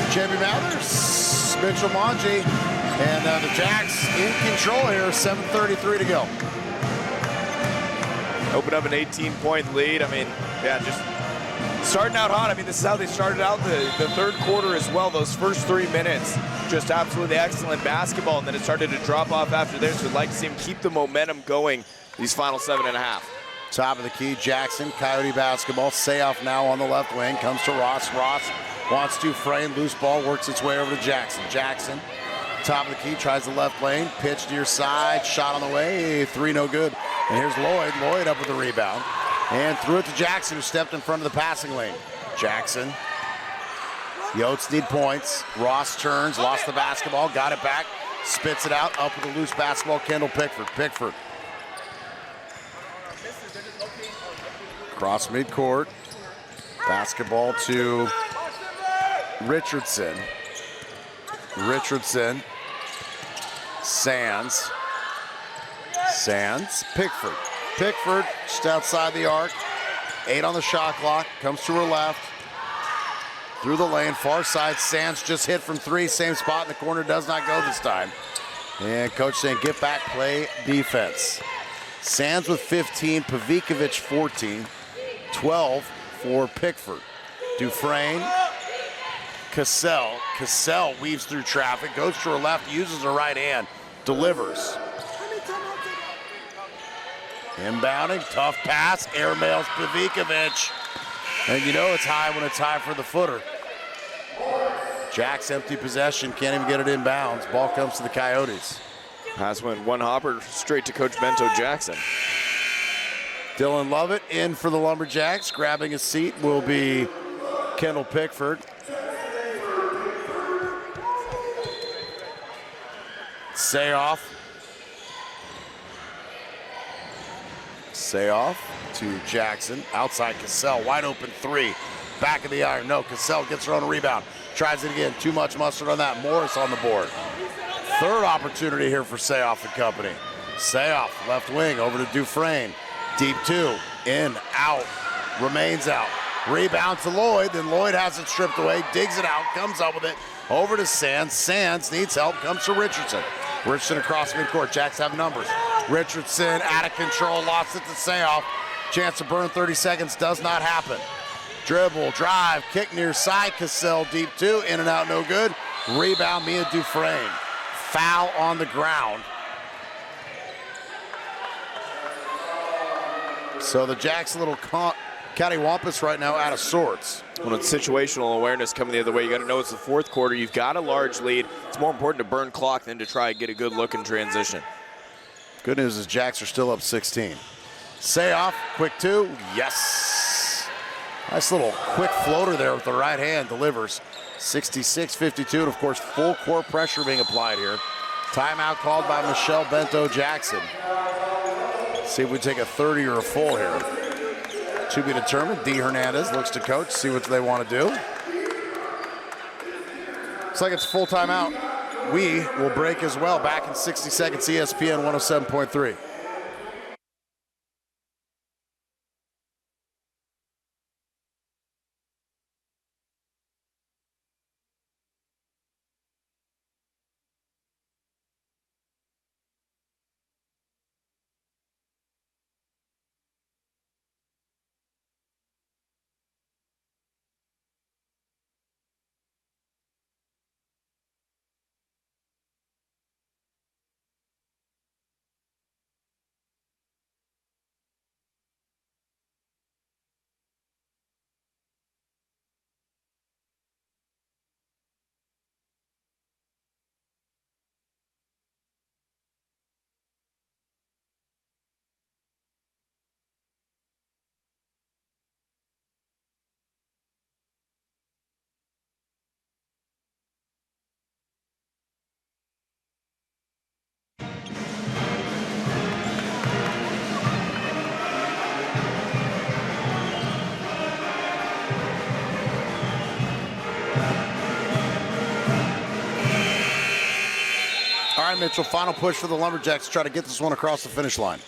JB Mathers, Mitchell Monge, and the Jacks in control here, 7:33 to go. Open up an 18-point lead. I mean, yeah, just starting out hot. I mean, this is how they started out the third quarter as well. Those first 3 minutes, just absolutely excellent basketball, and then it started to drop off after this. We'd like to see them keep the momentum going these final 7.5. Top of the key, Jackson, Coyote basketball. Sayoff now on the left wing, comes to Ross. Ross wants to frame, loose ball, works its way over to Jackson. Jackson, top of the key, tries the left lane, pitch near side, shot on the way, 3 no good. And here's Lloyd. Lloyd up with the rebound. And threw it to Jackson, who stepped in front of the passing lane. Jackson. Yotes need points. Ross turns, lost the basketball, got it back, spits it out, up with a loose basketball, Kendall Pickford. Pickford. Cross midcourt. Basketball to Richardson. Richardson. Sands. Sands. Pickford. Pickford just outside the arc. 8 on the shot clock. Comes to her left. Through the lane. Far side. Sands just hit from 3. Same spot in the corner. Does not go this time. And coach saying get back, play defense. Sands with 15. Pavikovic 14. 12 for Pickford. Dufresne. Cassell. Cassell weaves through traffic. Goes to her left. Uses her right hand. Delivers. Inbounding, tough pass, airmails Pavikovic. And you know it's high when it's high for the footer. Jack's empty possession, can't even get it inbounds. Ball comes to the Coyotes. Pass went one hopper straight to Coach Bento Jackson. Dylan Lovett in for the Lumberjacks. Grabbing a seat will be Kendall Pickford. Sayoff. Sayoff to Jackson. Outside Cassell, wide open 3. Back of the iron, no, Cassell gets her own rebound. Tries it again, too much mustard on that. Morris on the board. Third opportunity here for Sayoff and company. Sayoff, left wing, over to Dufresne. Deep 2, in, out, remains out. Rebound to Lloyd, then Lloyd has it stripped away, digs it out, comes up with it. Over to Sands. Sands needs help, comes to Richardson. Richardson across midcourt. Jacks have numbers. Richardson out of control, lost it to Sayoff. Chance to burn 30 seconds, does not happen. Dribble, drive, kick near side. Cassell deep 2, in and out, no good. Rebound, Mia Dufresne. Foul on the ground. So the Jacks a little cattywampus right now, out of sorts. When it's situational awareness coming the other way, you got to know it's the fourth quarter. You've got a large lead. It's more important to burn clock than to try and get a good look in transition. Good news is Jacks are still up 16. Sayoff, quick 2, yes. Nice little quick floater there with the right hand, delivers. 66-52, and of course full court pressure being applied here. Timeout called by Michelle Bento Jackson. See if we take a 30 or a full here. To be determined. D. Hernandez looks to coach, see what they want to do. Looks like it's full timeout. We will break as well. Back in 60 seconds, ESPN 107.3. All right, Mitchell, final push for the Lumberjacks to try to get this one across the finish line.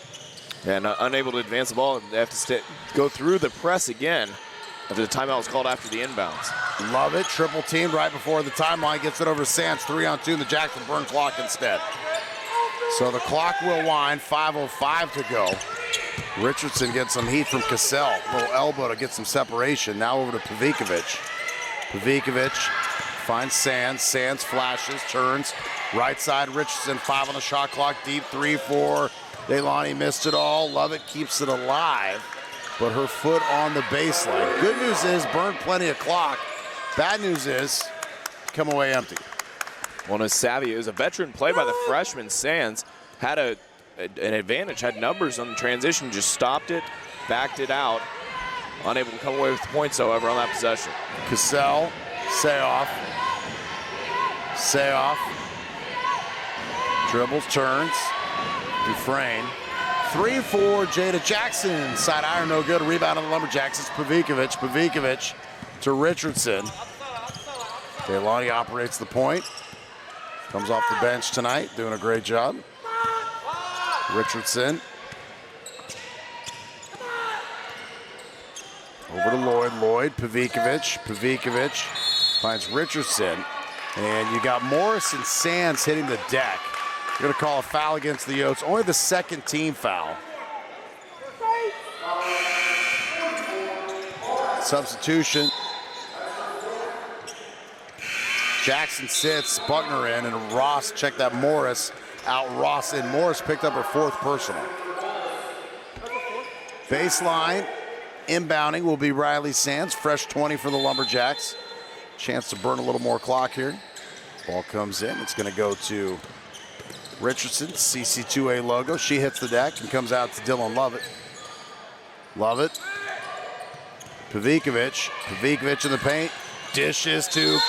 And unable to advance the ball. They have to go through the press again. After the timeout was called after the inbounds. Love it. Triple team right before the timeline. Gets it over to Sands. 3-on-2. And the Jacks will burn clock instead. So the clock will wind. 5:05 to go. Richardson gets some heat from Cassell. Little elbow to get some separation. Now over to Pavikovic. Pavikovic finds Sands. Sands flashes, turns. Right side, Richardson. 5 on the shot clock. Deep 3-4. Delaney missed it all. Lovett keeps it alive. But her foot on the baseline. Good news is, burned plenty of clock. Bad news is, come away empty. Well, no, savvy. It was a veteran play by the freshman. Sands had an advantage, had numbers on the transition, just stopped it, backed it out. Unable to come away with points, however, on that possession. Cassell, Sayoff. Sayoff. Dribbles, turns. Dufresne. 3-4, Jada Jackson. Side iron, no good. Rebound on the Lumberjacks. It's Pavikovic. Pavikovic to Richardson. Delaney operates the point. Comes off the bench tonight, doing a great job. Richardson. Over to Lloyd. Lloyd, Pavikovic. Pavikovic finds Richardson. And you got Morris and Sands hitting the deck. You're going to call a foul against the Yotes. Only the second team foul. Substitution. Jackson sits, Buckner in, and Ross, check that, Morris out, Ross in. Morris picked up her 4th personal. Baseline, inbounding will be Riley Sands, fresh 20 for the Lumberjacks. Chance to burn a little more clock here. Ball comes in, it's gonna go to Richardson, CC2A logo. She hits the deck and comes out to Dylan Lovett. Lovett. Pavikovic. Pavikovic in the paint. Dishes to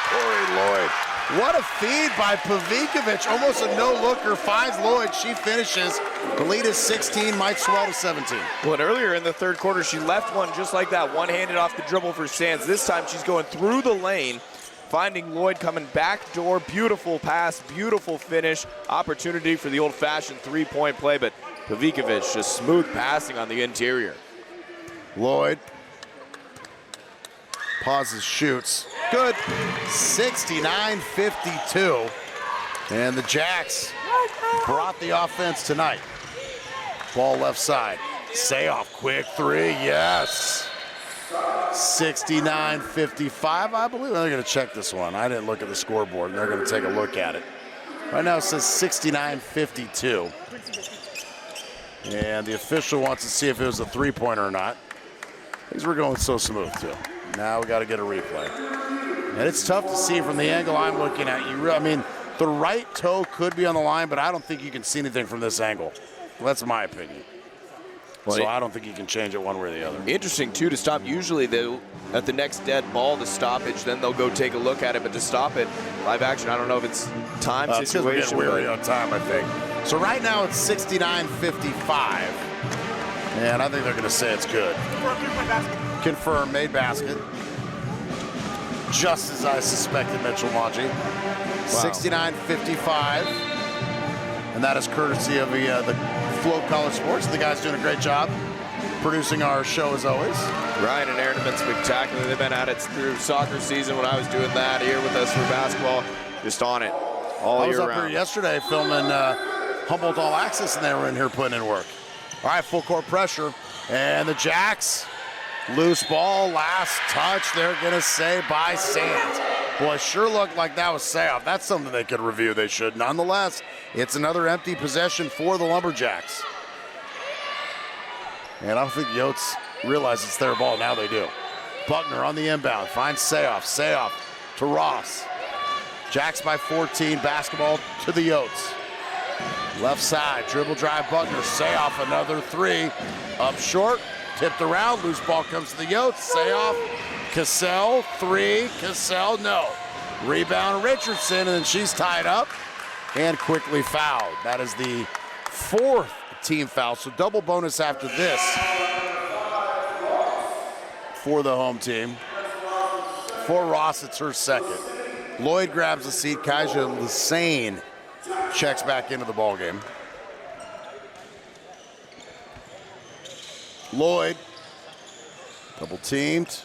Corey Lloyd. What a feed by Pavikovic. Almost a no-looker. Finds Lloyd. She finishes. The lead is 16. Might swell to 17. Well, and earlier in the third quarter, she left one just like that. One-handed off the dribble for Sands. This time she's going through the lane, finding Lloyd coming back door. Beautiful pass, beautiful finish. Opportunity for the old-fashioned three-point play, but Pavikovic just smooth passing on the interior. Lloyd pauses, shoots. Good. 69-52. And the Jacks brought the offense tonight. Ball left side. Sayoff, quick three, yes. 69-55, I believe. They're going to check this one. I didn't look at the scoreboard, and they're going to take a look at it. Right now it says 69-52. And the official wants to see if it was a three-pointer or not. Things were going so smooth, too. Now we got to get a replay. And it's tough to see from the angle I'm looking at. I mean, the right toe could be on the line, but I don't think you can see anything from this angle. That's my opinion. Well, so I don't think you can change it one way or the other. Interesting, too, to stop. Usually, they'll, at the next dead ball, the stoppage, then they'll go take a look at it. But to stop it, live action, I don't know if it's time situation. We're weary on time, I think. So right now it's 69-55. And I think they're going to say it's good. Confirm, made basket. Just as I suspected, Mitchell Maggi. Wow. 69-55. And that is courtesy of the Flow College Sports. The guys doing a great job producing our show as always. Ryan and Aaron have been spectacular. They've been at it through soccer season when I was doing that, here with us for basketball. Just on it all year round. I was up here yesterday filming Humboldt All Access, and they were in here putting in work. All right, full court pressure. And the Jacks, loose ball, last touch, they're going to say by Sands. Boy, sure looked like that was Sayoff. That's something they could review. They should. Nonetheless, it's another empty possession for the Lumberjacks. And I don't think Yotes realize it's their ball. Now they do. Buckner on the inbound. Finds Sayoff. Sayoff to Ross. Jacks by 14. Basketball to the Yotes. Left side. Dribble drive Buckner. Sayoff another three. Up short. Tipped around. Loose ball comes to the Yotes. Sayoff. Cassell, three. Cassell, no. Rebound Richardson, and then she's tied up and quickly fouled. That is the 4th team foul, so double bonus after this for the home team. For Ross, it's her second. Lloyd grabs the seat. Kaija Lassane checks back into the ballgame. Lloyd Double teamed.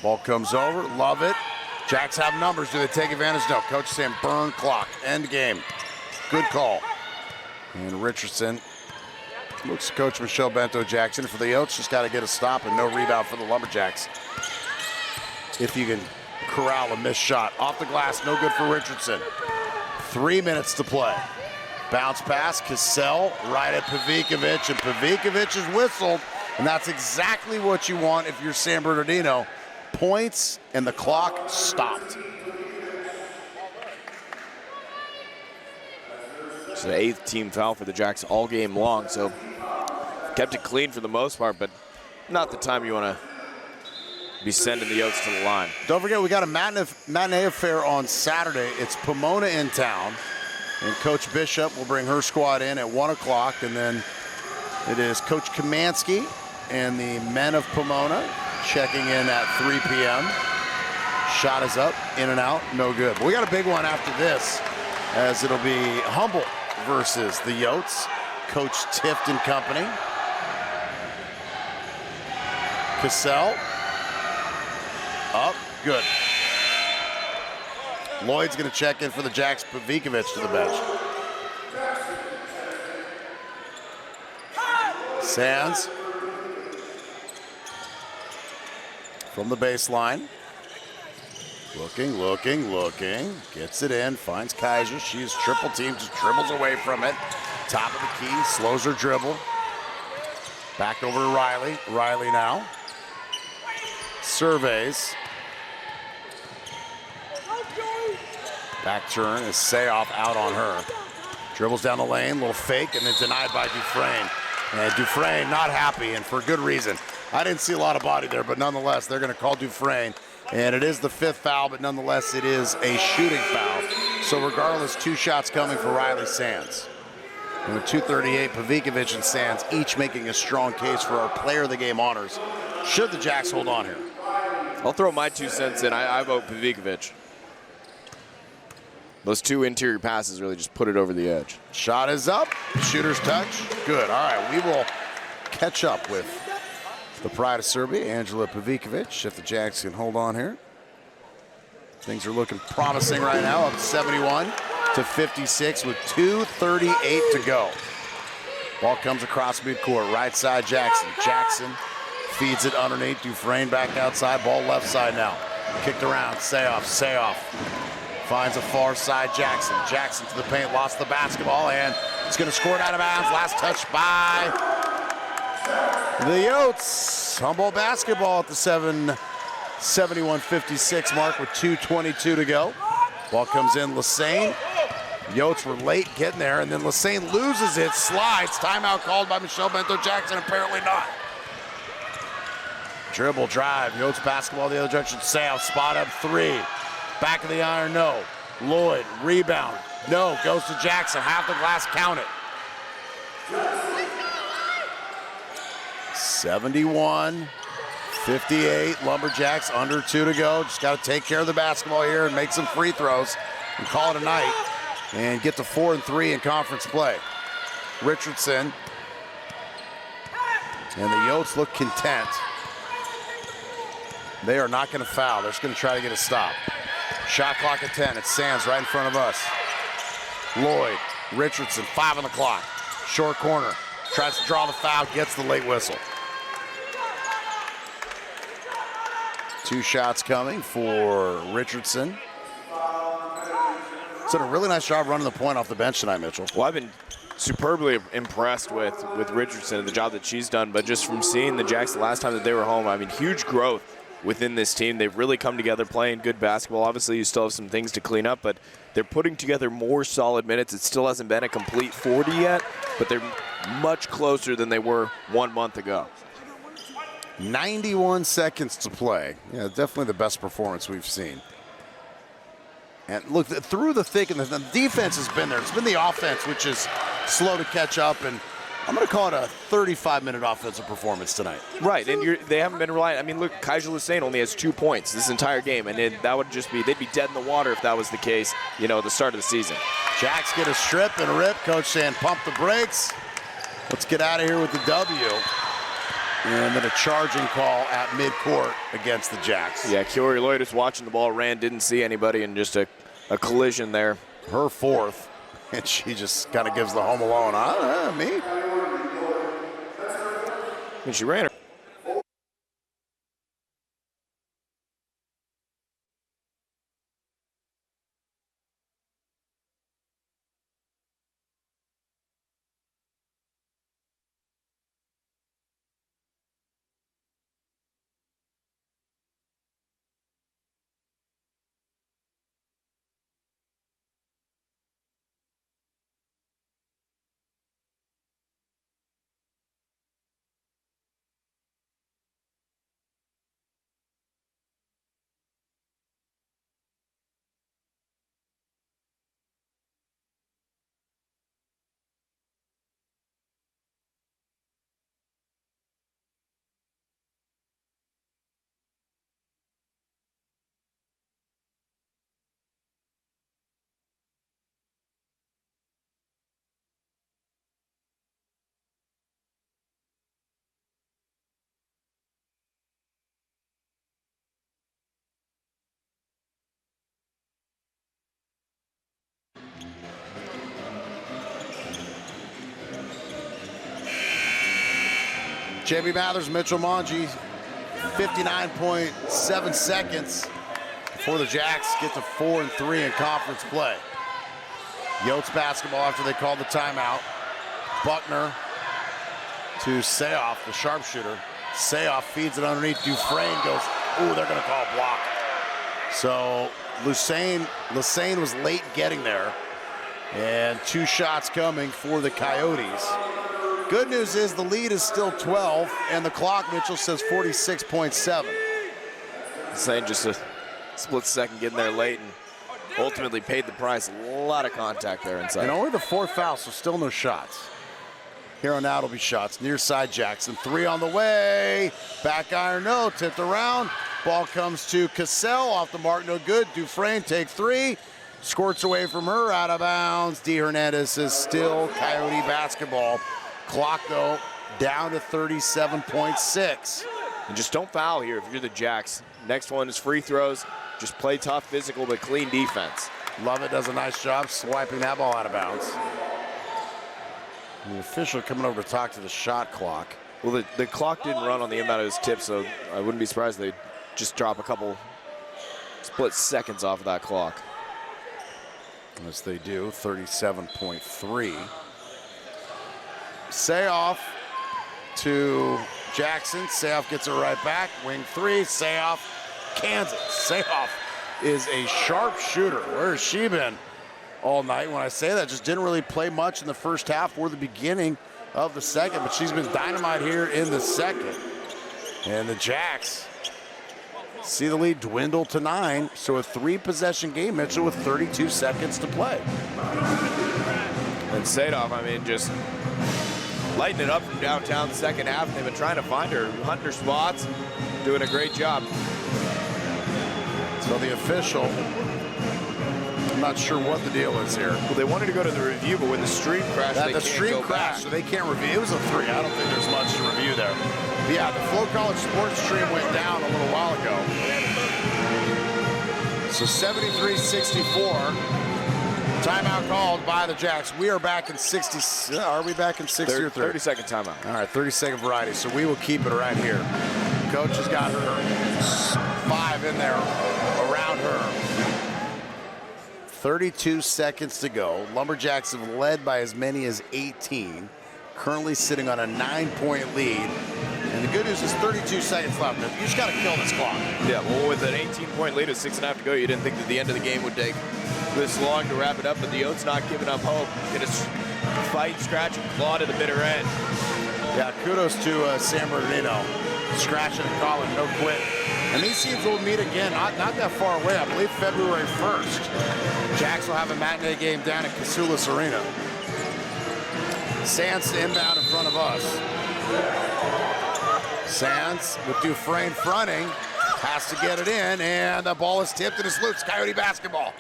Ball comes over. Love it. Jacks have numbers. Do they take advantage? No. Coach saying burn clock. End game. Good call. And Richardson looks at Coach Michelle Bento Jackson. For the Yotes, just got to get a stop and no rebound for the Lumberjacks. If you can corral a missed shot. Off the glass, no good for Richardson. 3 minutes to play. Bounce pass, Cassell right at Pavikovic, and Pavikovic is whistled, and that's exactly what you want if you're San Bernardino. Points, and the clock stopped. It's the 8th team foul for the Jacks all game long, so kept it clean for the most part, but not the time you want to be sending the Yotes to the line. Don't forget, we got a matinee affair on Saturday. It's Pomona in town, and Coach Bishop will bring her squad in at 1 o'clock, and then it is Coach Kamansky and the men of Pomona checking in at 3 p.m. Shot is up, in and out, no good. But we got a big one after this, as it'll be Humboldt versus the Yotes. Coach Tift and company. Cassell. Up, good. Lloyd's going to check in for the Jacks. Pavikovic to the bench. Sands. From the baseline. Looking. Gets it in, finds Kaiser. She's triple teamed, just dribbles away from it. Top of the key, slows her dribble. Back over to Riley. Riley now. Surveys. Back turn is Sayoff out on her. Dribbles down the lane, little fake, and then denied by Dufresne. And Dufresne not happy, and for good reason. I didn't see a lot of body there, but nonetheless, they're going to call Dufresne. And it is the 5th foul, but nonetheless, it is a shooting foul. So regardless, 2 shots coming for Riley Sands. And with 2:38, Pavikovic and Sands each making a strong case for our player of the game honors. Should the Jacks hold on here? I'll throw my 2 cents in. I vote Pavikovic. Those 2 interior passes really just put it over the edge. Shot is up. Shooter's touch. Good. All right, we will catch up with the pride of Serbia, Angela Pavikovic, if the Jacks can hold on here. Things are looking promising right now, up 71 to 56 with 2:38 to go. Ball comes across midcourt, right side Jackson. Jackson feeds it underneath. Dufresne back outside, ball left side now. Kicked around, Sayoff. Finds a far side Jackson. Jackson to the paint, lost the basketball, and it's going to score it out of bounds. Last touch by the Yotes. Humboldt basketball at the 71-56 mark with 2:22 to go. Ball comes in, Lassane. Yotes were late getting there, and then Lassane loses it, slides. Timeout called by Michelle Bento Jackson, apparently not. Dribble drive, Yotes basketball the other direction. Sayoff, spot up 3. Back of the iron, no. Lloyd, rebound, no. Goes to Jackson, half the glass, count it. 71-58, Lumberjacks under 2 to go. Just got to take care of the basketball here and make some free throws and call it a night and get to 4 and 3 in conference play. Richardson and the Yotes look content. They are not going to foul. They're just going to try to get a stop. Shot clock at 10. It's Sands right in front of us. Lloyd, Richardson, 5 on the clock. Short corner. Tries to draw the foul, gets the late whistle. 2 shots coming for Richardson. He's done a really nice job running the point off the bench tonight, Mitchell. Well, I've been superbly impressed with Richardson and the job that she's done, but just from seeing the Jacks the last time that they were home, I mean, huge growth within this team. They've really come together playing good basketball. Obviously, you still have some things to clean up, but they're putting together more solid minutes. It still hasn't been a complete 40 yet, but they're much closer than they were 1 month ago. 91 seconds to play. Yeah, definitely the best performance we've seen. And look, through the thick and the defense has been there. It's been the offense which is slow to catch up, and I'm going to call it a 35-minute offensive performance tonight. Right, and they haven't been relying. I mean, look, Kaiser Lassane only has 2 points this entire game, and that would just be, they'd be dead in the water if that was the case, at the start of the season. Jacks get a strip and a rip. Coach saying pump the brakes. Let's get out of here with the W. And then a charging call at midcourt against the Jacks. Yeah, Kiori Lloyd was watching the ball, ran, didn't see anybody, and just a collision there. Her fourth, and she just kind of gives the home alone. Me? And she ran her. JB Mathers, Mitchell Mongi, 59.7 seconds before the Jacks get to 4-3 in conference play. Yotes basketball after they called the timeout. Buckner to Sayoff, the sharpshooter. Sayoff feeds it underneath. Dufresne goes, ooh, they're going to call a block. So Lassane was late getting there. And 2 shots coming for the Coyotes. Good news is the lead is still 12, and the clock, Mitchell says 46.7. Saying just a split second getting there late and ultimately paid the price. A lot of contact there inside. And only the 4th foul, so still no shots. Here on out will be shots. Near side Jackson, 3 on the way. Back iron, no, tipped around. Ball comes to Cassell, off the mark, no good. Dufresne take 3. Squirts away from her, out of bounds. D. Hernandez is still Coyote basketball. Clock, though, down to 37.6. And just don't foul here if you're the Jacks. Next one is free throws. Just play tough, physical, but clean defense. Lovett does a nice job swiping that ball out of bounds. And the official coming over to talk to the shot clock. Well, the clock didn't run on the inbound of his tip, so I wouldn't be surprised they'd just drop a couple split seconds off of that clock. As they do, 37.3. Sayoff to Jackson. Sayoff gets it right back. Wing 3. Sayoff, Kansas. Sayoff is a sharp shooter. Where has she been all night? When I say that, just didn't really play much in the first half or the beginning of the second, but she's been dynamite here in the second. And the Jacks see the lead dwindle to 9. So a 3-possession game, Mitchell, with 32 seconds to play. And Sadoff, I mean, just lighting it up from downtown second half. They've been trying to find her, hunting her spots, doing a great job. So the official, I'm not sure what the deal is here. Well, they wanted to go to the review, but when the stream crashed, they the can't stream go crashed, back. so they can't review. It was a 3. I don't think there's much to review there. But yeah, the Flow College Sports stream went down a little while ago. So 73-64. Timeout called by the Jacks. We are back in 60. Are we back in 60 or 30? 30-second timeout. All right, 30-second variety. So we will keep it right here. Coach has got her 5 in there around her. 32 seconds to go. Lumberjacks have led by as many as 18. Currently sitting on a 9-point lead. And the good news is 32 seconds left. You just got to kill this clock. Yeah, well, with an 18-point lead with 6.5 to go, you didn't think that the end of the game would take this long to wrap it up, but the Yotes not giving up hope. Gonna fight, scratch, and claw to the bitter end. Yeah, kudos to San Bernardino. Scratching and calling, no quit. And these teams will meet again, not that far away, I believe February 1st. Jacks will have a matinee game down at Casulas Arena. Sands inbound in front of us. Sands with Dufresne fronting, has to get it in, and the ball is tipped and it's loose. Coyote basketball.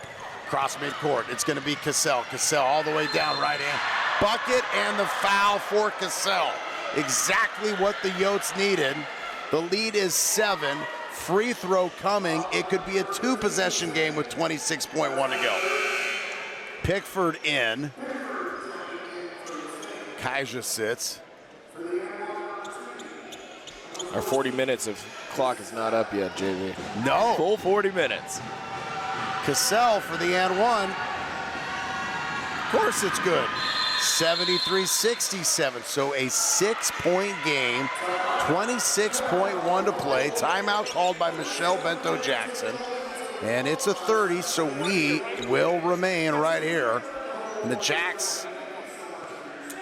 Cross midcourt, it's gonna be Cassell. Cassell all the way down right hand. Bucket and the foul for Cassell. exactly what the Yotes needed. The lead is 7. Free throw coming. It could be a 2-possession game with 26.1 to go. Pickford in. Kaija sits. Our 40 minutes of clock is not up yet, JV. No. Full 40 minutes. Cassell for the and one. Of course it's good. 73-67, so a 6-point game, 26.1 to play. Timeout called by Michelle Bento-Jackson. And it's a 30, so we will remain right here. And the Jacks,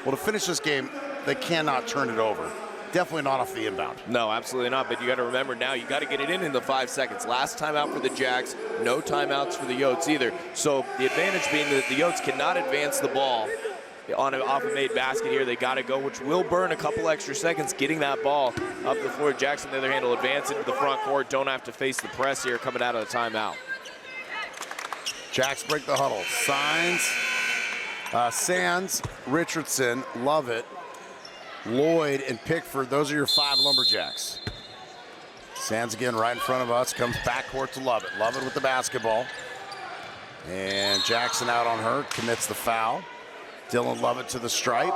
well, to finish this game, they cannot turn it over. Definitely not off the inbound. No, absolutely not. But you got to remember now, you got to get it in the 5 seconds. Last timeout for the Jacks, no timeouts for the Yotes either. So the advantage being that the Yotes cannot advance the ball on an off a made basket here. They got to go, which will burn a couple extra seconds getting that ball up the floor. Jackson, on the other hand, will advance into the front court. Don't have to face the press here coming out of the timeout. Jacks break the huddle. Sands, Richardson, Lovett, Lloyd, and Pickford. Those are your 5 Lumberjacks. Sands again right in front of us. Comes backcourt to Lovett. Lovett with the basketball. And Jackson out on her. Commits the foul. Dylan Lovett to the stripe.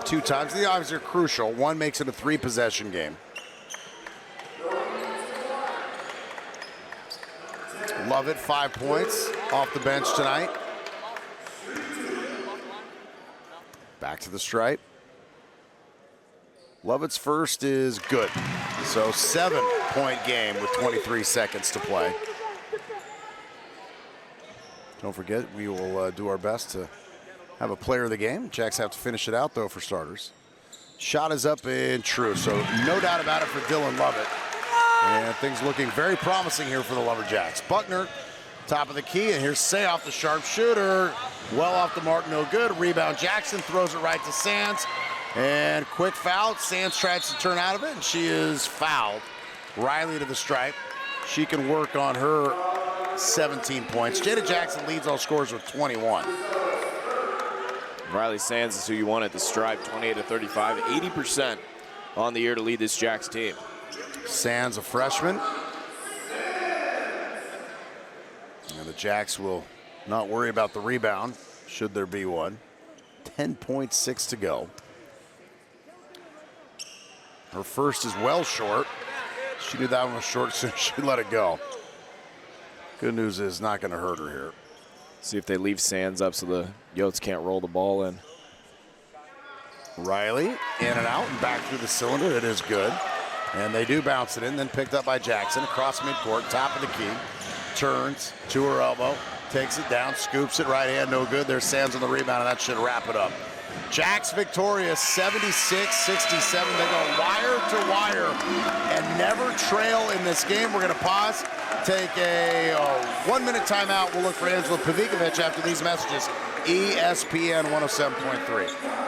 2 times. The obviously are crucial. One makes it a 3-possession game. Lovett 5 points off the bench tonight. Back to the stripe. Lovett's first is good. So 7-point game with 23 seconds to play. Don't forget, we will do our best to have a player of the game. Jacks have to finish it out, though, for starters. Shot is up and true, so no doubt about it for Dylan Lovett. And things looking very promising here for the Lumberjacks. Buckner, top of the key, and here's Sayoff, the sharpshooter. Well off the mark, no good. Rebound, Jackson throws it right to Sands. And quick foul. Sands tries to turn out of it, and she is fouled. Riley to the stripe. She can work on her 17 points. Jada Jackson leads all scorers with 21. Riley Sands is who you want at the stripe, 28-35, 80% on the year to lead this Jacks team. Sands, a freshman. And the Jacks will not worry about the rebound, should there be one. 10.6 to go. Her first is well short. She knew that one was short, so she let it go. Good news is not going to hurt her here. See if they leave Sands up so the Yotes can't roll the ball in. Riley in and out and back through the cylinder. It is good. And they do bounce it in, then picked up by Jackson across midcourt, top of the key. Turns to her elbow, takes it down, scoops it right hand, no good. There's Sands on the rebound, and that should wrap it up. Jacks victorious, 76-67. They go wire to wire and never trail in this game. We're going to pause, take a 1-minute timeout. We'll look for Angela Pavikovic after these messages. ESPN 107.3.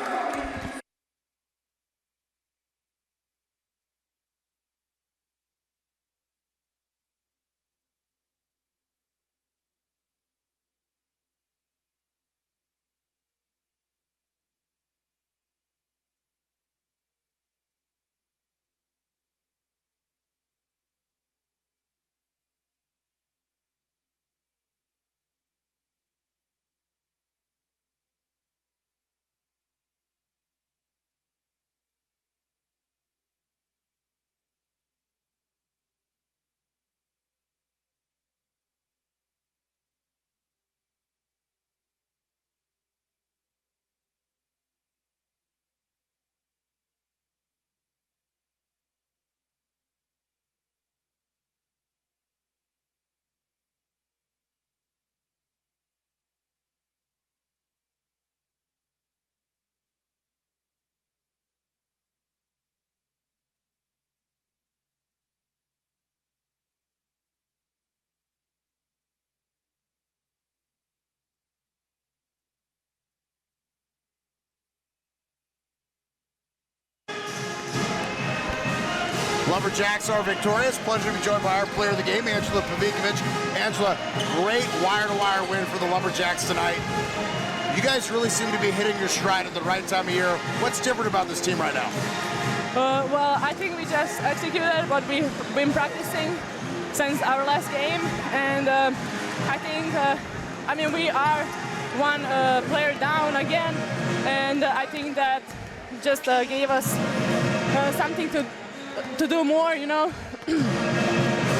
Lumberjacks are victorious. Pleasure to be joined by our player of the game, Angela Pavikovic. Angela, great wire-to-wire win for the Lumberjacks tonight. You guys really seem to be hitting your stride at the right time of year. What's different about this team right now? Well, I think we just executed what we've been practicing since our last game, and I think, I mean, we are one player down again, and I think that just gave us something to do more, you know,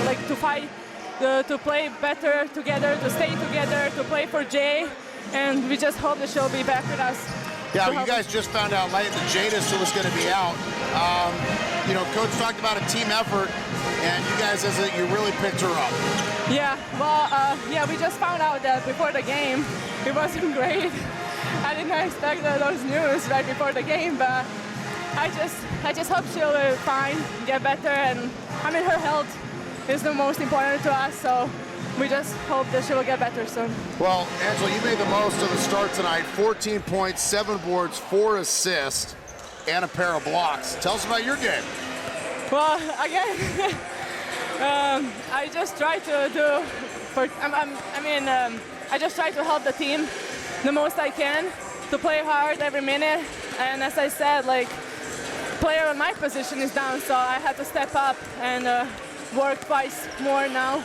like to fight, to play better together, to stay together, to play for Jay, and we just hope that she'll be back with us. Yeah, well, you guys just found out late that Jadis was going to be out. You know, Coach talked about a team effort, and you guys, you really picked her up. Yeah, well, yeah, we just found out that before the game. It wasn't great. I didn't expect those news right before the game, but I just hope she'll be fine, get better, and I mean, her health is the most important to us, so we just hope that she will get better soon. Well, Angela, you made the most of the start tonight. 14 points, 7 boards, 4 assists, and a pair of blocks. Tell us about your game. Well, again, I just try to do, I just try to help the team the most I can, to play hard every minute. And as I said, like, player on my position is down, so I had to step up and work twice more now.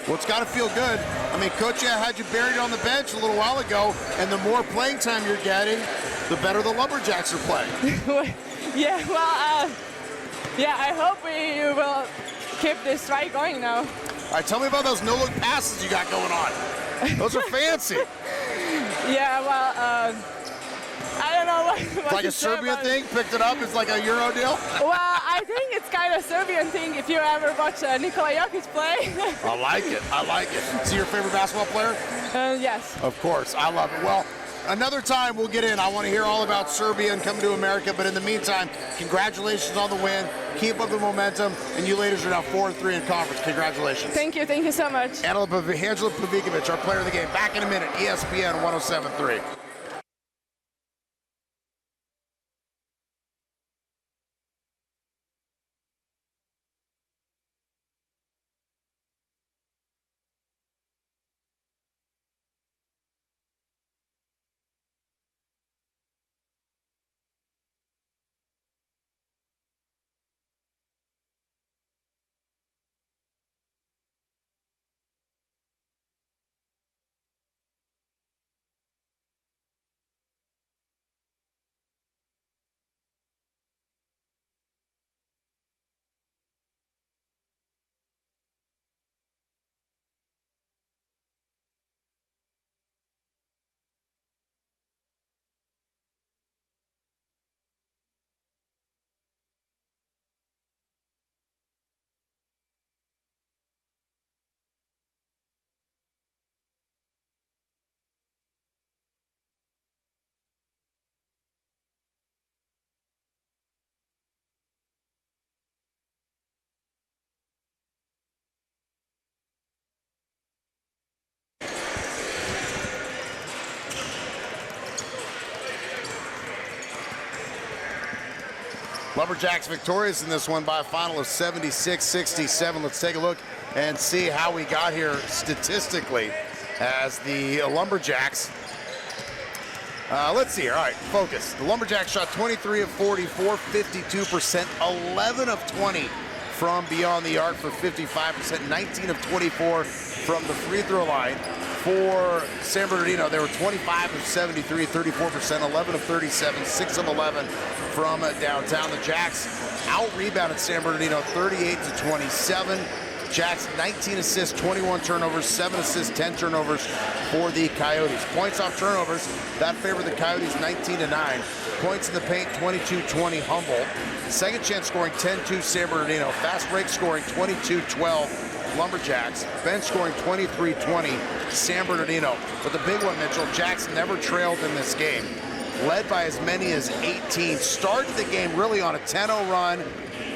Well, it's got to feel good. I mean, Coach had you buried on the bench a little while ago, and the more playing time you're getting, the better the Lumberjacks are playing. Yeah, well, yeah, I hope we will keep this strike going now. All right, tell me about those no-look passes you got going on. Those are fancy. Yeah, well, I don't know what it's like a Serbian thing, picked it up, it's like a Euro deal? Well, I think it's kind of Serbian thing if you ever watch Nikola Jokic play. I like it, I like it. Is he your favorite basketball player? Yes. Of course, I love it. Well, another time we'll get in. I want to hear all about Serbia and coming to America, but in the meantime, congratulations on the win. Keep up the momentum, and you ladies are now 4-3 in conference. Congratulations. Thank you so much. Angela Pavikovic, our player of the game. Back in a minute, ESPN 107.3. Lumberjacks victorious in this one by a final of 76-67. Let's take a look and see how we got here statistically as the Lumberjacks. Let's see here. All right, focus. The Lumberjacks shot 23 of 44, 52%, 11 of 20 from beyond the arc for 55%, 19 of 24 from the free throw line. For San Bernardino, they were 25 of 73, 34%, 11 of 37, 6 of 11 from downtown. The Jacks out-rebounded San Bernardino 38 to 27. Jacks 19 assists, 21 turnovers, 7 assists, 10 turnovers for the Coyotes. Points off turnovers, that favored the Coyotes 19 to 9. Points in the paint 22-20 Humboldt. Second chance scoring 10-2 San Bernardino. Fast break scoring 22-12 Lumberjacks. Bench scoring 23-20 San Bernardino. But the big one, Mitchell, Jacks never trailed in this game. Led by as many as 18. Started the game really on a 10-0 run,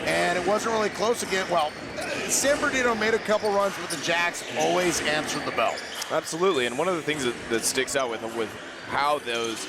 and it wasn't really close again. Well, San Bernardino made a couple runs, but the Jacks always answered the bell. Absolutely, and one of the things that sticks out with how those